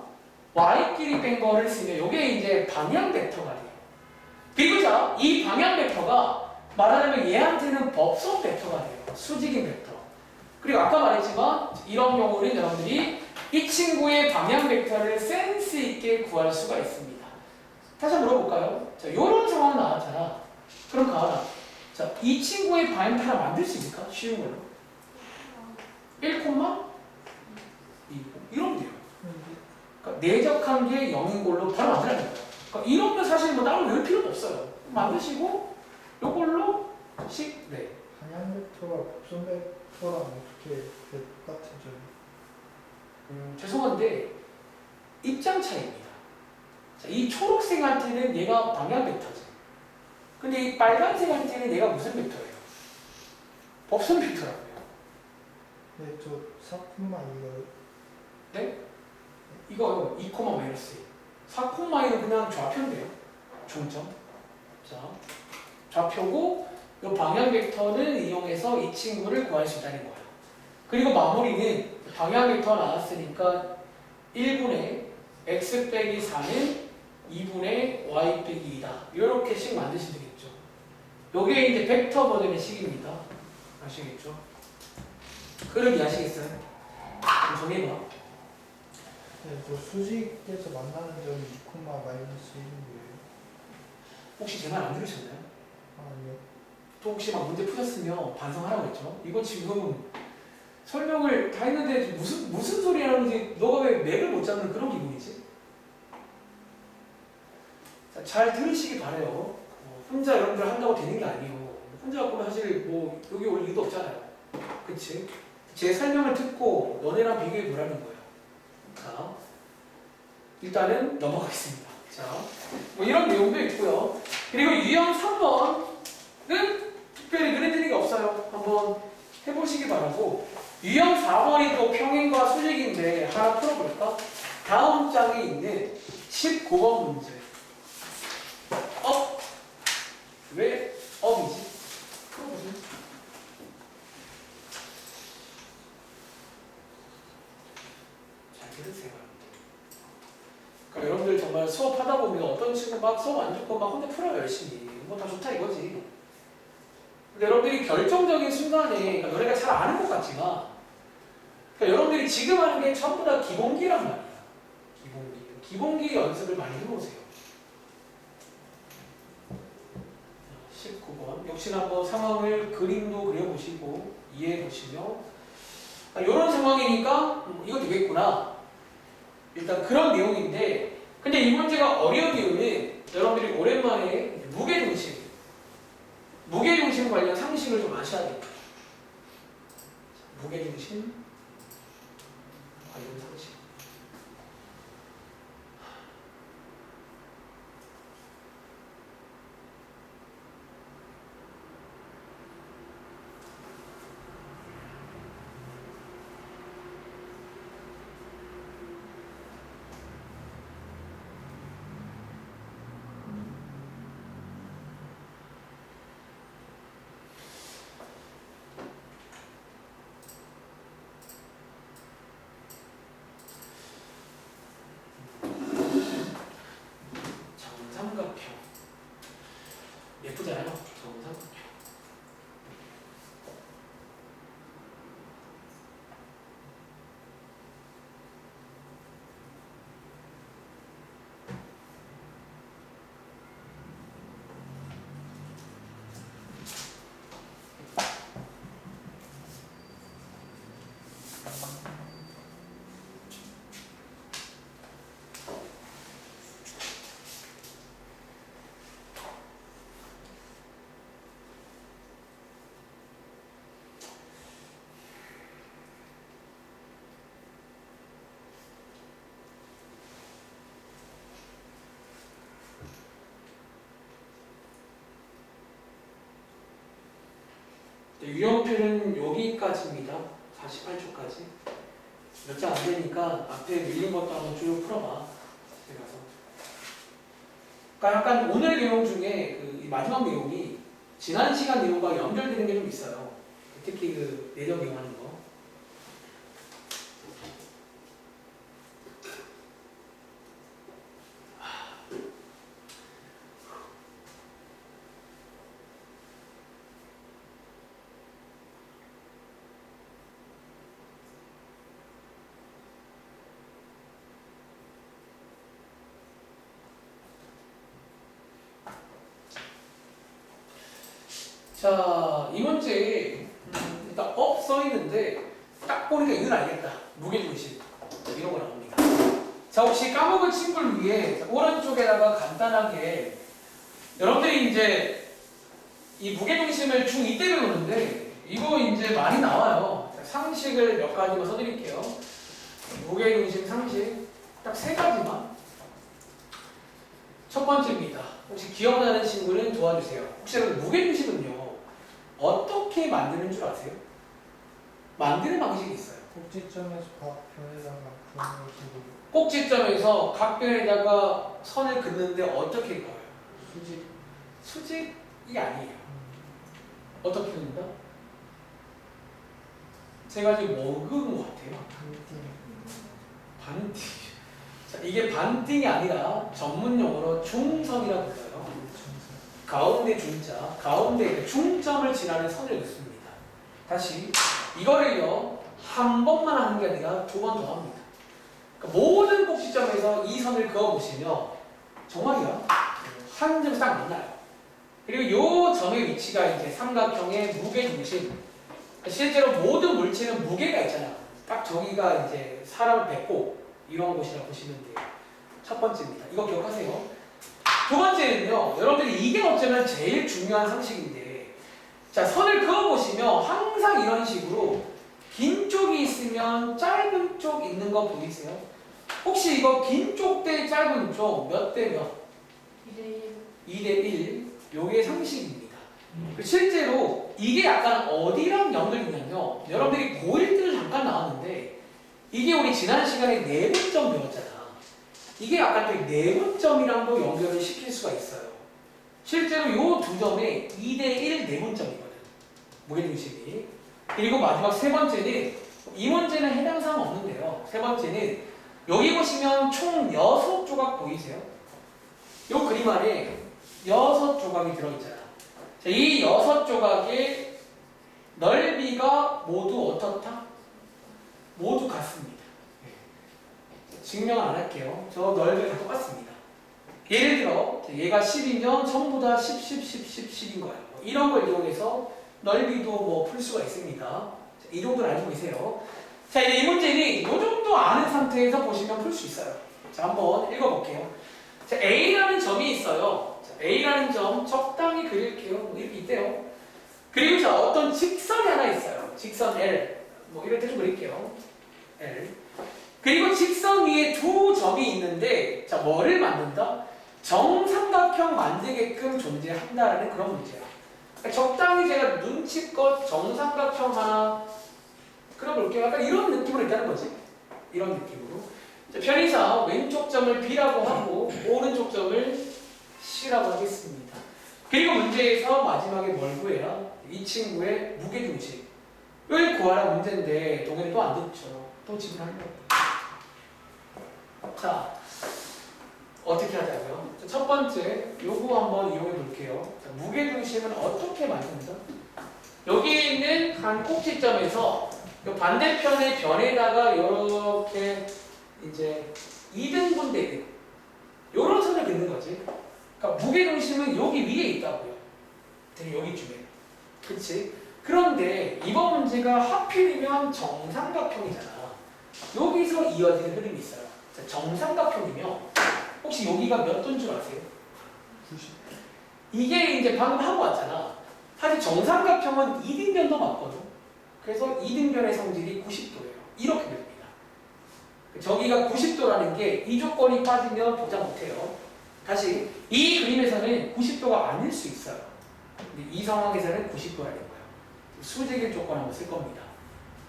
S1: y끼리 뺀 거를 쓰면 요게 이제 방향 벡터가 돼요. 그리고 자, 이 방향 벡터가 말하자면 얘한테는 법석 벡터가 돼요. 수직인 벡터. 그리고 아까 말했지만 이런 경우는 여러분들이 이 친구의 방향 벡터를 센스 있게 구할 수가 있습니다. 다시 한번 물어볼까요? 자, 요런 상황 나왔잖아. 그럼 가은아. 자, 이 친구의 방향 하나 만들 수 있을까? 쉬운 걸로. 1, 2 이러면 돼요. 그러니까 내적한 게 0인 걸로 바로 만들어야 돼요. 그러니까 이러면 사실 뭐 따로 외울 필요도 없어요. 만드시고 요걸로 네.
S2: 방향 벡터와 법선 벡터랑 어떻게 똑같은 점이?
S1: 죄송한데 입장 차이입니다. 자, 이 초록색한테는 얘가 방향 벡터지. 근데 이 빨간색한테는 얘가 무슨 벡터예요? 법선 벡터라고요.
S2: 네, 저 4,2가
S1: 네? 이거 2, 마이너스 4,2는 그냥 좌표인데요. 중점. 자, 좌표고 이 방향 벡터는 이용해서 이 친구를 구할 수 있다는 거예요. 그리고 마무리는 방향 벡터 나왔으니까 1분의 x 빼기 4는 2분의 y 빼기 2다. 이렇게 식 만드시면 되겠죠. 요게 이제 벡터 버전의 식입니다. 아시겠죠? 흐름 이해하시겠어요? 그럼 정해봐.
S2: 네, 저 수직에서 만나는 점이 2, 마이너스 1인데요.
S1: 혹시 제 말 안 들으셨나요?
S2: 아니요.
S1: 또 혹시 막 문제 푸셨으면 반성하라고 했죠? 이거 지금 설명을 다 했는데 무슨 소리 하는지 너가 왜 맥을 못 잡는 그런 기분이지? 자, 잘 들으시기 바래요. 혼자 여러분들 한다고 되는 게 아니에요. 혼자 갖고는 사실 뭐 여기 올 이유도 없잖아요. 그치? 제 설명을 듣고 너네랑 비교해 보라는 거예요. 자, 일단은 넘어가겠습니다. 자, 뭐 이런 내용도 있고요. 그리고 유형 3번은 특별히 그려드린 게 없어요. 한번 해보시기 바라고. 유형 4번이 또 평행과 수직인데 하나 풀어볼까? 다음 장에 있는 19번 문제. 업. 왜 업이지? 풀어보세요. 잘 들으세요. 그러니까 여러분들 정말 수업하다 보면 어떤 친구 막 수업 안 듣고 막 혼자 풀어요 열심히. 뭐 다 좋다 이거지. 근데 여러분들이 결정적인 순간에 그러니까 너네가 잘 아는 것 같지만 그러니까 여러분들이 지금 하는 게 전부 다 기본기란 말이야. 기본기 연습을 많이 해보세요. 19번 역시나 한번 상황을 그림도 그려보시고 이해해보시며 이런 상황이니까 이거 되겠구나. 일단 그런 내용인데 근데 이 문제가 어려운 이유는 여러분들이 오랜만에 무게중심 관련 상식을 좀 아셔야 돼요. 무게중심 관련 상식. 유형표는 여기까지입니다. 48초까지. 몇 장 안 되니까 앞에 밀린 것도 한번 쭉 풀어봐. 그래서. 그러니까 약간 오늘 내용 중에 그 마지막 내용이 지난 시간 내용과 연결되는 게 좀 있어요. 특히 그 내적 이용하는 거. 자, 이 문제 일단 업 써있는데 딱 보니까 이건 알겠다. 무게중심 이런 거 나옵니다. 자, 혹시 까먹은 친구를 위해 오른쪽에다가 간단하게 여러분들이 이제 이 무게중심을 중2 때 배우는데 이거 이제 많이 나와요. 자, 상식을 몇 가지만 써드릴게요. 무게중심 상식 딱 3가지만. 첫 번째입니다. 혹시 기억나는 친구는 도와주세요. 혹시 여러분 무게중심은요 어떻게 만드는 줄 아세요? 만드는 방식이 있어요.
S2: 꼭지점에서 변에다가 그런 식으로
S1: 꼭지점에서 각변에다가 선을 긋는데 어떻게 그어요?
S2: 수직.
S1: 수직이 아니에요. 어떻게 그린다? 제가 지금 뭐 그은 것 같아요? 반띵. 자, 이게 반띵이 아니라 전문 용어로 중선이라고 불러요. 가운데 중자, 가운데 중점을 지나는 선을 긋습니다. 다시 이거를요 한 번만 하는 게 아니라 2번 더 합니다. 그러니까 모든 꼭지점에서 이 선을 그어보시면 정말이야 한 점이 딱 만나요. 그리고 이 점의 위치가 이제 삼각형의 무게중심. 실제로 모든 물체는 무게가 있잖아. 딱 저기가 이제 사람을 뱉고 이런 곳이라고 보시면 돼요. 첫 번째입니다. 이거 기억하세요. 두 번째는요, 여러분들이 이게 어쩌면 제일 중요한 상식인데, 자, 선을 그어보시면 항상 이런 식으로 긴 쪽이 있으면 짧은 쪽 있는 거 보이세요? 혹시 이거 긴 쪽 대 짧은 쪽 몇 대 몇?
S3: 2대1.
S1: 2대 1. 요게 상식입니다. 실제로 이게 약간 어디랑 연결이냐면요, 여러분들이 고1 때도 잠깐 나왔는데, 이게 우리 지난 시간에 내분점 배웠잖아. 이게 약간 또 내분점이랑도 연결을 시킬 수가 있어요. 실제로 이 두 점에 2대1 내분점이거든. 무게중심이. 그리고 마지막 세 번째는 이 문제는 해당 사항 없는데요. 세 번째는 여기 보시면 총 6조각 보이세요? 이 그림 안에 6조각이 들어있잖아. 자, 이 6조각의 넓이가 모두 어떻다? 모두 같습니다. 증명은 안 할게요. 저 넓이가 다 똑같습니다. 예를 들어 얘가 10이면 전부 다 10, 10, 10, 10, 10인 거예요. 이런 걸 이용해서 넓이도 뭐 풀 수가 있습니다. 자, 이 정도는 알고 계세요. 자, 이제 이 문제는 이 정도 아는 상태에서 보시면 풀 수 있어요. 자, 한번 읽어볼게요. 자, A라는 점이 있어요. 자, A라는 점 적당히 그릴게요. 뭐 이렇게 있대요. 그리고 자, 어떤 직선이 하나 있어요. 직선 L. 뭐 이럴 때 좀 그릴게요. L. 그리고 직선 위에 두 점이 있는데, 자, 뭐를 만든다? 정삼각형 만들게끔 존재한다라는 그런 문제야. 그러니까 적당히 제가 눈치껏 정삼각형 하나 그려볼게요. 약간 이런 느낌으로 있다는 거지. 이런 느낌으로. 자, 편의상 왼쪽 점을 B라고 하고 오른쪽 점을 C라고 하겠습니다. 그리고 문제에서 마지막에 뭘 구해라? 이 친구의 무게중심을 구하라 문제인데 동현이 또 안 듣죠. 또 질문하려고. 자, 어떻게 하자고요? 자, 첫 번째, 요거 한번 이용해 볼게요. 자, 무게중심은 어떻게 만든다? 여기 있는 한 꼭지점에서 요 반대편의 변에다가 이렇게 이제 2등분 되는 요런 선을 긋는 거지. 그러니까 무게중심은 여기 위에 있다고요. 되게 여기쯤에. 그치? 그런데 이번 문제가 하필이면 정삼각형이잖아. 여기서 이어지는 흐름이 있어요. 자, 정삼각형이면 혹시 여기가 몇 도인 줄 아세요?
S2: 90.
S1: 이게 이제 방금 하고 왔잖아. 사실 정삼각형은 이등변도 맞거든. 그래서 이등변의 성질이 90도예요. 이렇게 됩니다. 저기가 90도라는 게 이 조건이 빠지면 보장 못해요. 다시 이 그림에서는 90도가 아닐 수 있어요. 근데 이 상황에서는 90도라는 거예요. 수직일 조건 한번 쓸 겁니다.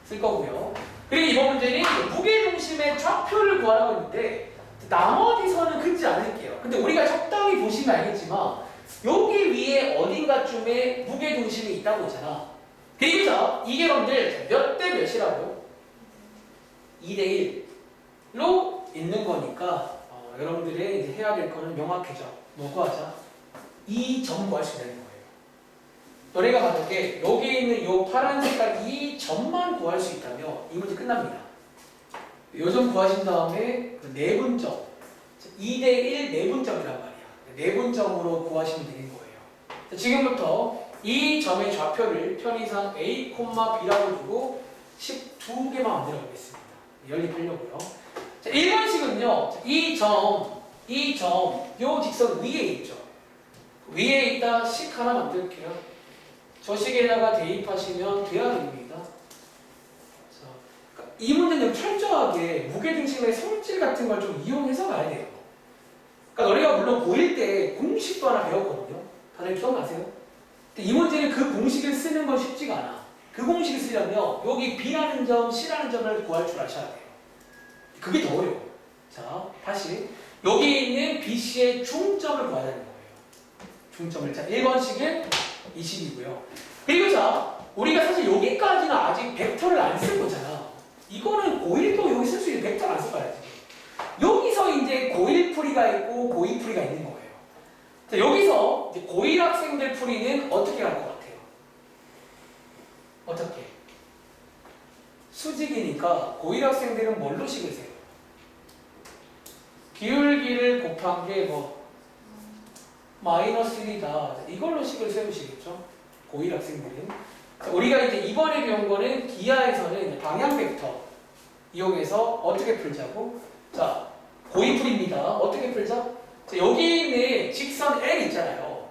S1: 쓸 거고요. 그리고 이번 문제는 무게중심의 좌표를 구하라고 했는데 나머지 선은 긋지 않을게요. 근데 우리가 적당히 보시면 알겠지만 여기 위에 어딘가쯤에 무게중심이 있다고 했잖아. 그리고 자, 이게 여러분들 몇 대 몇이라고요? 2대 1로 있는 거니까 여러분들이 이제 해야 될 거는 명확해져. 뭐 구하자? 이 점 구할 수 있는 거예요. 너네가 봤을 때 여기 있는 요 파란 색깔 이 점만 구할 수 있다면 이 문제 끝납니다. 요 점 구하신 다음에 그 내분점 2대1 내분점이란 말이야. 내분점으로 구하시면 되는 거예요. 자, 지금부터 이 점의 좌표를 편의상 A, B라고 두고 12개만 만들어 보겠습니다. 연립하려고요. 자, 1번식은요. 이 점, 요 직선 위에 있죠. 위에 있다 식 하나 만들게요. 저 식에다가 대입하시면 돼야 됩니다. 자, 그러니까 이 문제는 철저하게 무게중심의 성질 같은 걸 좀 이용해서 가야 돼요. 그러니까 너희가 물론 고1 때 공식도 하나 배웠거든요. 다들 기억나세요? 근데 이 문제는 그 공식을 쓰는 건 쉽지가 않아. 그 공식을 쓰려면 여기 B라는 점, C라는 점을 구할 줄 아셔야 돼요. 그게 더 어려워. 자, 다시 여기 있는 BC의 중점을 구하자는 거예요. 중점을. 자, 1번식은 20이고요. 그리고 자, 우리가 사실 여기까지는 아직 벡터를 안 쓴 거잖아. 이거는 고1도 여기 쓸 수 있는 벡터를 안 써봐야지. 여기서 이제 고1 풀이가 있고 고2 풀이가 있는 거예요. 자, 여기서 이제 고1 학생들 풀이는 어떻게 갈 것 같아요? 어떻게? 수직이니까 고1 학생들은 뭘로 식을 세요? 기울기를 곱한 게 뭐? 마이너스 1이다. 이걸로 식을 세우시겠죠? 고1 학생들은. 자, 우리가 이제 이번에 배운 거는 기하에서는 방향 벡터 이용해서 어떻게 풀자고? 자, 고2 풀입니다. 어떻게 풀자? 자, 여기 있는 직선 L 있잖아요.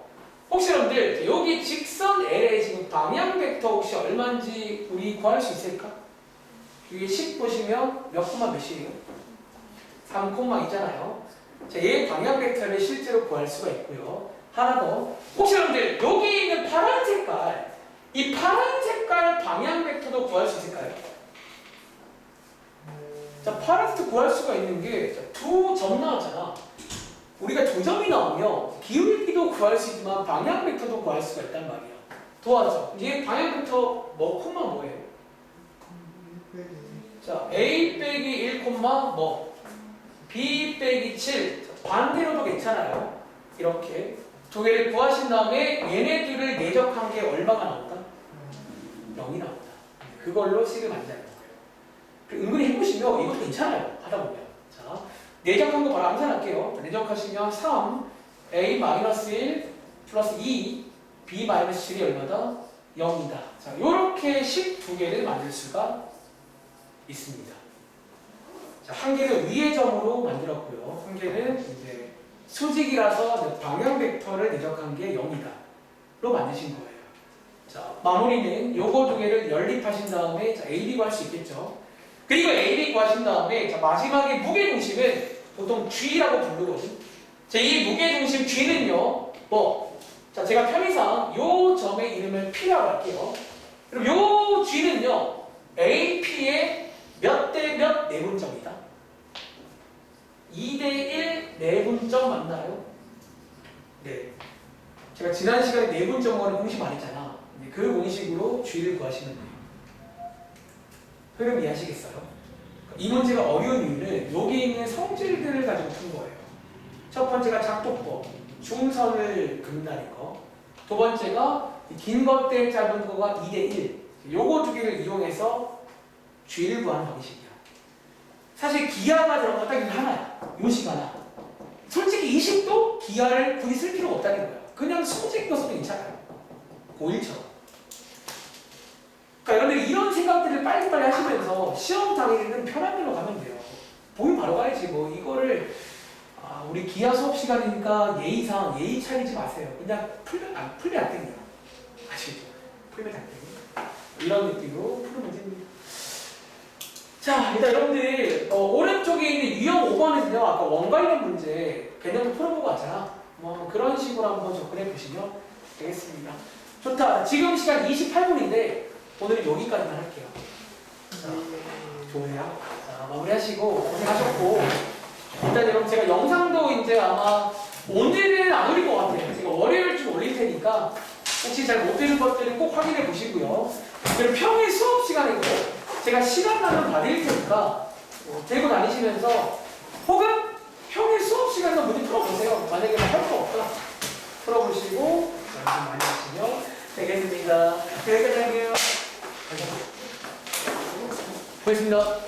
S1: 혹시 여러분들 여기 직선 L의 지금 방향 벡터 혹시 얼마인지 우리 구할 수 있을까? 위에 10 보시면 몇 콤마 몇이에요? 3 콤마 있잖아요. 자, 얘 방향 벡터를 실제로 구할 수가 있고요. 하나 더. 혹시 여러분들 여기 있는 파란 색깔, 이 파란 색깔 방향 벡터도 구할 수 있을까요? 자, 파란 벡터 구할 수가 있는 게 두 점 나왔잖아. 우리가 두 점이 나오면 기울기도 구할 수 있지만 방향 벡터도 구할 수가 있단 말이야. 도와줘. 얘 방향 벡터 뭐 콤마 뭐예요? 자, A 빼기 1 콤마 뭐 B 빼기 7 반대로도 괜찮아요. 이렇게 두 개를 구하신 다음에 얘네들을 내적한 게 얼마가 나온다? 0이 나온다. 그걸로 식을 만드는 거예요. 은근히 해보시면 이것도 괜찮아요. 하다 보면. 자, 내적한 거 바로 암산할게요. 내적하시면 3 A-1 플러스 2 B-7이 얼마다? 0이다. 자, 요렇게 식 두 개를 만들 수가 있습니다. 자, 한 개를 위의 점으로 만들었고요. 한 개는 이제 수직이라서 방향 벡터를 내적한 게 0이다로 만드신 거예요. 자, 마무리는 요거 두 개를 연립하신 다음에 자, AB 구할 수 있겠죠. 그리고 AB 구하신 다음에 자, 마지막에 무게중심은 보통 G라고 부르거든. 자, 이 무게중심 G는요. 뭐? 자, 제가 편의상 요 점의 이름을 P라고 할게요. 그럼 요 G는요. AP의 몇 대 몇 내분점이다? 2대1 내분점 맞나요? 네. 제가 지난 시간에 내분점 하는 공식 말했잖아. 그 공식으로 G를 구하시면 돼요. 흐름 이해하시겠어요? 이 문제가 어려운 이유는 여기 있는 성질들을 가지고 푼 거예요. 첫 번째가 작곡법, 중선을 긋는다는 거. 두 번째가 긴 것 대 짧은 거가 2대1. 요거 두 개를 이용해서 G를 구하는 방식이야. 사실 기하가 들어간 건 딱 이거 하나야. 요식 하나. 솔직히 20도 기하를 굳이 쓸 필요가 없다는 거야. 그냥 수직 넣어도 괜찮아요. 고1처럼. 그러니까 여러분들 이런 생각들을 빨리빨리 하시면서 시험 당일에는 편한 대로 가면 돼요. 보면 바로 가야지. 뭐 이거를 우리 기하 수업 시간이니까 예의상 예의 차리지 마세요. 그냥 풀면 안 됩니다. 아시죠? 풀면 안 됩니다. 이런 느낌으로 풀면 됩니다. 자, 일단 여러분들 오른쪽에 있는 유형 5번에서요. 아까 원 관련 문제 개념을 풀어보고 왔잖아. 뭐 그런 식으로 한번 접근해 보시면 되겠습니다. 좋다. 지금 시간 28분인데 오늘은 여기까지만 할게요. 자, 좋으세요? 자, 마무리하시고 고생하셨고 일단 여러분 제가 영상도 이제 아마 오늘은 안 올릴 것 같아요. 제가 월요일쯤 올릴 테니까 혹시 잘 못 들은 것들은 꼭 확인해 보시고요. 그리고 평일 수업 시간이고 제가 시간 나면 받을 테니까 들고 다니시면서 혹은 평일 수업 시간에서 문제 풀어보세요. 만약에 할 거 없다 풀어보시고 연습 많이 하시면 되겠습니다. 여기까지 할게요. 고맙습니다.